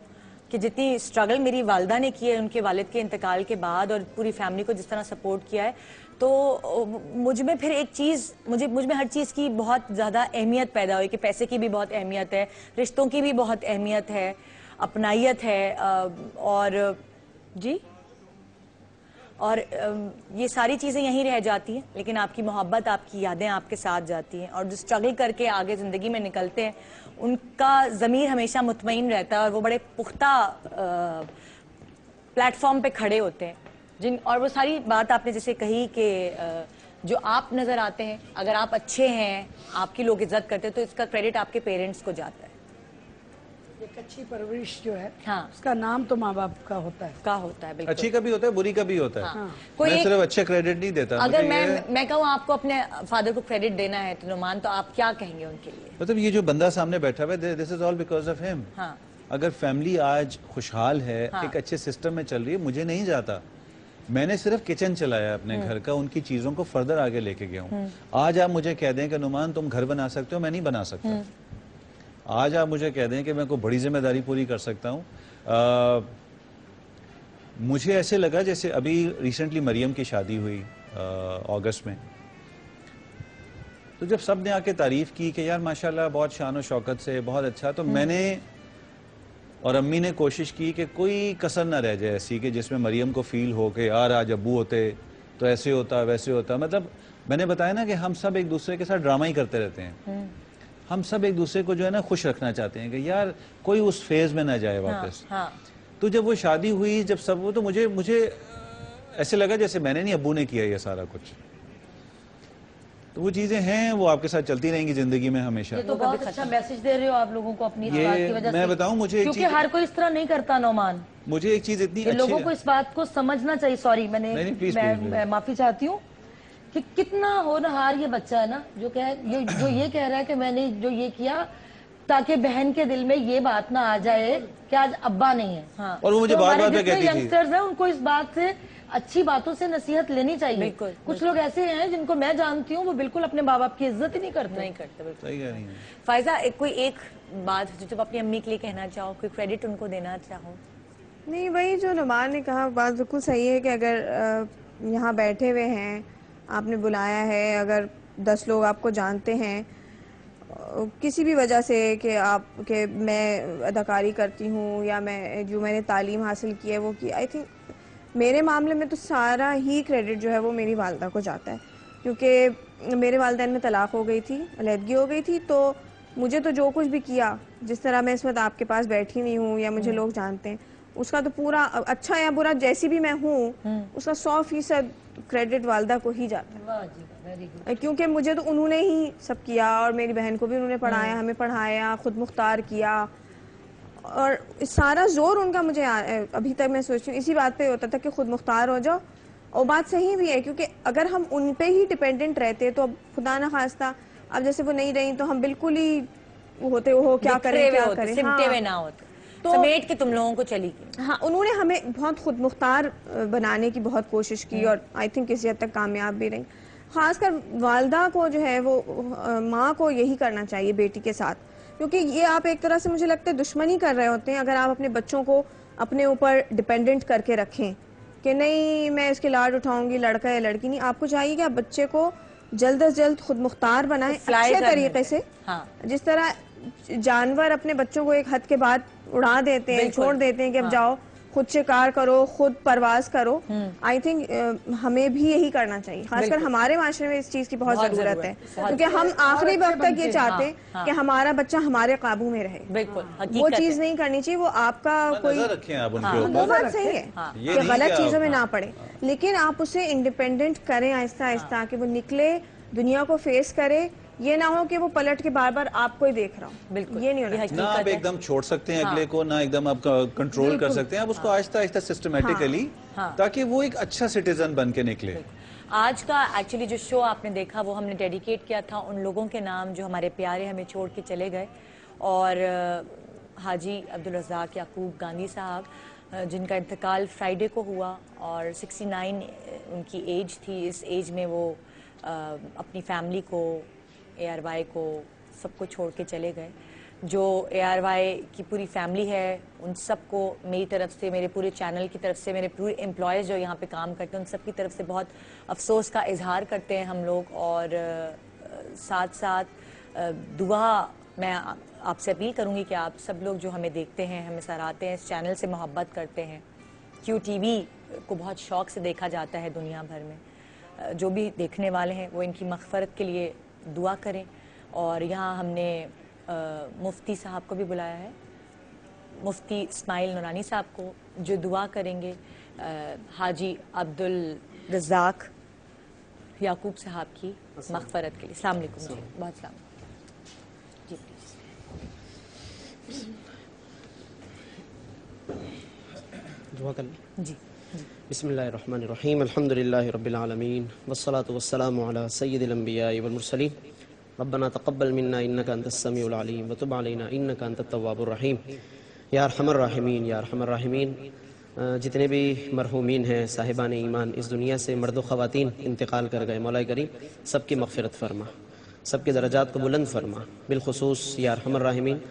कि जितनी स्ट्रगल मेरी वालदा ने की है उनके वालिद के इंतकाल के बाद, और पूरी फैमिली को जिस तरह सपोर्ट किया है, तो मुझ में फिर एक चीज़, मुझ में हर चीज़ की बहुत ज़्यादा अहमियत पैदा हुई कि पैसे की भी बहुत अहमियत है, रिश्तों की भी बहुत अहमियत है, अपनाइयत है, और जी, और ये सारी चीज़ें यहीं रह जाती हैं, लेकिन आपकी मोहब्बत, आपकी यादें आपके साथ जाती हैं, और जो स्ट्रगल करके आगे ज़िंदगी में निकलते हैं उनका ज़मीर हमेशा मुतमईन रहता है, और वो बड़े पुख्ता प्लेटफॉर्म पे खड़े होते हैं और वो सारी बात आपने जैसे कही कि जो आप नज़र आते हैं, अगर आप अच्छे हैं, आपकी लोग इज्जत करते हैं, तो इसका क्रेडिट आपके पेरेंट्स को जाता है। एक अच्छी परवरिश जो है, हाँ, उसका नाम तो माँ बाप का होता है। बिल्कुल। अच्छी का भी होता है, बुरी का भी होता है। हाँ। मैं सिर्फ अच्छे क्रेडिट नहीं देता। अगर मैं कहूँ आपको अपने फादर को क्रेडिट देना है तो नुमान, तो आप क्या कहेंगे उनके लिए? मतलब ये जो बंदा सामने बैठा हुआ है, this is all because of him. अगर फैमिली आज खुशहाल है, एक अच्छे सिस्टम में चल रही है, मुझे नहीं जाता। मैंने सिर्फ किचन चलाया अपने घर का, उनकी चीजों को फर्दर आगे लेके गया हूँ। आज आप मुझे कह दें कि नुमान तुम घर बना सकते हो, मैं नहीं बना सकता। आज आप मुझे कह दें कि मैं कोई बड़ी जिम्मेदारी पूरी कर सकता हूँ। मुझे ऐसे लगा जैसे अभी रिसेंटली मरियम की शादी हुई अगस्त में, तो जब सब ने आके तारीफ की कि यार माशाल्लाह बहुत शान और शौकत से, बहुत अच्छा, तो मैंने और अम्मी ने कोशिश की कि कोई कसर ना रह जाए ऐसी कि जिसमें मरियम को फील हो कि यार आज अब्बू होते तो ऐसे होता वैसे होता। मतलब मैंने बताया ना कि हम सब एक दूसरे के साथ ड्रामा ही करते रहते हैं। हम सब एक दूसरे को जो है ना खुश रखना चाहते हैं कि यार कोई उस फेज में ना जाए वापस। तो जब वो शादी हुई, जब सब वो, तो मुझे ऐसे लगा जैसे मैंने नहीं, अब्बू ने किया ये सारा कुछ। तो वो चीजें हैं, वो आपके साथ चलती रहेंगी जिंदगी में हमेशा। ये तो बहुत अच्छा मैसेज दे रहे हो आप लोगों को अपनी इस बात की वजह से। मैं बताऊं, मुझे क्योंकि हर कोई इस तरह नहीं करता नौमान। मुझे एक चीज इतनी लोगों को इस बात को समझना चाहिए। सॉरी, मैं माफी चाहती हूँ कि कितना होनहार ये बच्चा है ना, जो ये कह रहा है कि मैंने जो ये किया ताकि बहन के दिल में ये बात ना आ जाए कि आज अब्बा नहीं है। हाँ। और वो मुझे बार बार कहती थी, यंगस्टर्स हैं उनको इस बात से, अच्छी बातों से नसीहत लेनी चाहिए। कुछ लोग ऐसे हैं जिनको मैं जानती हूँ, वो बिल्कुल अपने माँ बाप की इज्जत ही नहीं करते। सही कह रही हैं। फायजा, कोई एक बात जो तुम अपनी अम्मी के लिए कहना चाहो, कोई क्रेडिट उनको देना चाहो? नहीं, वही जो नुमान ने कहा बात बिल्कुल सही है कि अगर यहाँ बैठे हुए हैं, आपने बुलाया है, अगर 10 लोग आपको जानते हैं किसी भी वजह से कि मैं अदाकारी करती हूँ या मैंने तालीम हासिल की है वो की, आई थिंक मेरे मामले में तो सारा ही क्रेडिट जो है वो मेरी वालदा को जाता है, क्योंकि मेरे वालिदैन में तलाक हो गई थी, अलहदगी हो गई थी। तो मुझे तो जो कुछ भी किया, जिस तरह मैं इस वक्त आपके पास बैठी हुई हूँ या मुझे लोग जानते हैं, उसका तो पूरा, अच्छा या बुरा जैसी भी मैं हूँ, उसका 100% क्रेडिट वालदा को ही जाता है, क्योंकि मुझे तो उन्होंने ही सब किया और मेरी बहन को भी उन्होंने पढ़ाया, हमें पढ़ाया, खुद मुख्तार किया, और सारा जोर उनका मुझे अभी तक मैं सोचती हूँ इसी बात पे होता था कि खुद मुख्तार हो जाओ। और बात सही भी है, क्योंकि अगर हम उन पे ही डिपेंडेंट रहते तो अब खुदा न खास्ता अब जैसे वो नहीं रही तो हम बिल्कुल ही होते हो क्या करें क्या करें, सिमटे हुए ना होते, तो समेट के तुम लोगों को चली गई। हाँ, उन्होंने हमें बहुत खुद मुख्तार बनाने की बहुत कोशिश की और आई थिंक किसी हद तक कामयाब भी रही। खासकर वालदा को जो है वो माँ को यही करना चाहिए बेटी के साथ, क्योंकि ये आप एक तरह से मुझे लगता है दुश्मनी कर रहे होते हैं अगर आप अपने बच्चों को अपने ऊपर डिपेंडेंट करके रखें कि नहीं मैं इसके लाड उठाऊंगी, लड़का या लड़की नहीं। आपको चाहिए कि आप बच्चे को जल्द से जल्द खुद मुख्तार बनाएं अच्छे तरीके से। हाँ। जिस तरह जानवर अपने बच्चों को एक हद के बाद उड़ा देते हैं, छोड़ देते हैं कि अब जाओ खुद शिकार करो, खुद परवाज करो, आई थिंक हमें भी यही करना चाहिए। खासकर हमारे माशरे में इस चीज की बहुत जरूरत है, क्योंकि हम आखिरी वक्त तक ये चाहते हैं कि हमारा बच्चा हमारे काबू में रहे। बिल्कुल, वो चीज नहीं करनी चाहिए, वो आपका कोई वो बात सही है कि गलत चीजों में ना पड़े, लेकिन आप उसे इंडिपेंडेंट करें आहिस्ता आहिस्ता, कि वो निकले, दुनिया को फेस करे। ये ना हो कि वो पलट के बार बार आपको ही देख रहा हूँ। बिल्कुल, ये नहीं होना चाहिए। ना आप एकदम छोड़ सकते हैं अगले को, ना एकदम आप कंट्रोल कर सकते हैं, आप उसको आहिस्ता आहिस्ता सिस्टमेटिकली, ताकि वो एक अच्छा सिटीजन बन के निकले। आज का एक्चुअली जो शो आपने देखा वो हमने डेडिकेट किया था उन लोगों के नाम जो हमारे प्यारे हमें छोड़ के चले गए, और हाजी अब्दुल रज़ाक याकूब गांधी साहब जिनका इंतकाल फ्राइडे को हुआ और 69 उनकी एज थी। इस एज में वो अपनी फैमिली को, ARY को, सबको छोड़ के चले गए। जो ARY की पूरी फैमिली है उन सबको मेरी तरफ से, मेरे पूरे चैनल की तरफ से, मेरे पूरे एम्प्लॉयज़ जो यहाँ पे काम करते हैं उन सब की तरफ से बहुत अफसोस का इजहार करते हैं हम लोग। और साथ साथ दुआ मैं आपसे अपील करूँगी कि आप सब लोग जो हमें देखते हैं, हमें सराहते हैं, इस चैनल से मोहब्बत करते हैं, QTV को बहुत शौक़ से देखा जाता है दुनिया भर में, जो भी देखने वाले हैं वो इनकी मग़फ़रत के लिए दुआ करें। और यहाँ हमने मुफ्ती साहब को भी बुलाया है, मुफ्ती इस्माइल नूरानी साहब को, जो दुआ करेंगे हाजी अब्दुल रज़ाक याकूब साहब की मग़फ़रत के लिए। अस्सलाम वालेकुम जी, बहुत सलाम जी, दुआ कर जी। बिस्मिल्लाहिर्रहमानिर्रहीम, अल्हम्दुलिल्लाहि रब्बिल आलमीन, वस्सलातु वस्सलामु अला सय्यिदिल अंबियाइ वल मुरसलीन, रब्बना तक़ब्बल मिन्ना इन्नका अंतस समीउल अलीम व तुब अलैना इन्नका अंतत तव्वाबुर रहीम। या अरहमर राहिमीन, या अरहमर राहिमीन, जितने भी मरहूमीन हैं साहिबान ईमान इस दुनिया से, मर्द व ख़वातीन इंतकाल कर गए, मौला करीम सबकी मग़फ़िरत फरमा, सबके दरजात को बुलंद फरमा। बिलखुसूस या अरहमर राहिमीन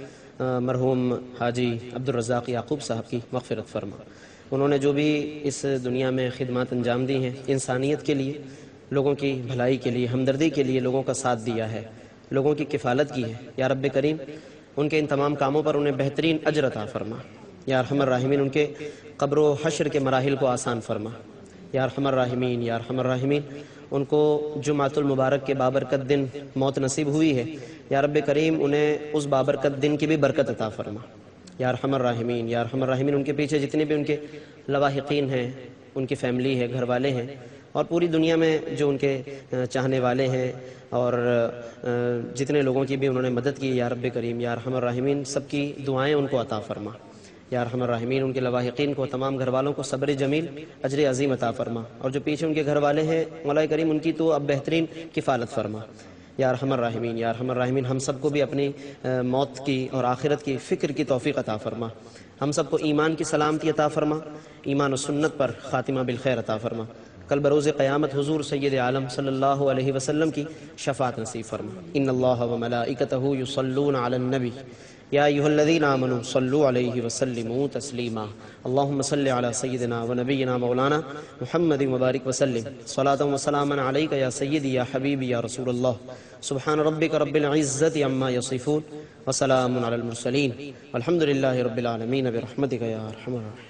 मरहूम हाजी अब्दुल रज़ाक याकूब साहब की मग़फ़िरत फरमा। उन्होंने जो भी इस दुनिया में खिदमत अंजाम दी हैं, इंसानियत के लिए, लोगों की भलाई के लिए, हमदर्दी के लिए, लोगों का साथ दिया है, लोगों की किफ़ालत की है। या रब्बे करीम उनके इन तमाम कामों पर उन्हें बेहतरीन अजर अता फरमा। या अरहमर राहिमीन उनके क़ब्र व हश्र के मराहिल को आसान फरमा। या अरहमर राहिमीन या अरहमर राहिमीन। उनको जुमातुल मुबारक के बाबरकत दिन मौत नसीब हुई है, या रब्बे करीम उन्हें उस बाबरकत दिन की भी बरकत अता फरमा या अरहमर राहिमीन या अरहमर राहिमीन। उनके पीछे जितने भी उनके लवाहिकीन हैं, उनकी फैमिली है, घर वाले हैं, और पूरी दुनिया में जो उनके चाहने वाले हैं और जितने लोगों की भी उन्होंने मदद की, या रब्बे करीम या अरहमर राहिमीन सबकी दुआएं उनको अता फरमा या अरहमर राहिमीन। उनके लवाहिकीन को, तमाम घर वालों को सब्र जमील अजर अजीम अता फरमा, और जो पीछे उनके घर वाले हैं मौला करीम उनकी तो अब बेहतरीन किफ़ालत फरमा या अरहमर राहिमीन या अरहमर राहिमीन। हम सबको भी अपनी मौत की और आखिरत की फ़िक्र की तौफ़ीक़ अता फरमा। हम सबको ईमान की सलामती अता फरमा, ईमान और सुन्नत पर ख़ातिमा बिल खैर अता फरमा। कल बरोज़ क़यामत हुज़ूर सय्यद आलम सल्लल्लाहु अलैहि वसल्लम की शफ़ाअत नसीब फरमा। इन्नल्लाह व मलाइकतहु युसल्लूना अलन नबी या अय्युहल्लज़ीना आमनू सल्लु अलैहि वसल्लिमू तस्लीमा। अल्लाहुम्मा सल्लि अला सय्यिदिना व नबिय्यिना मौलाना मुहम्मदिन व बारिक वसल्लिम सलातन व सलामन अलैका या सय्यिदी या हबीबी या रसूलल्लाह। सुब्हान रब्बिका रब्बिल इज़्ज़ति अम्मा यसिफून व सलामुन अलल मुरसलीन वल्हम्दुलिल्लाहि रब्बिल आलमीन बिरहमतिका या अरहमर राहिमीन।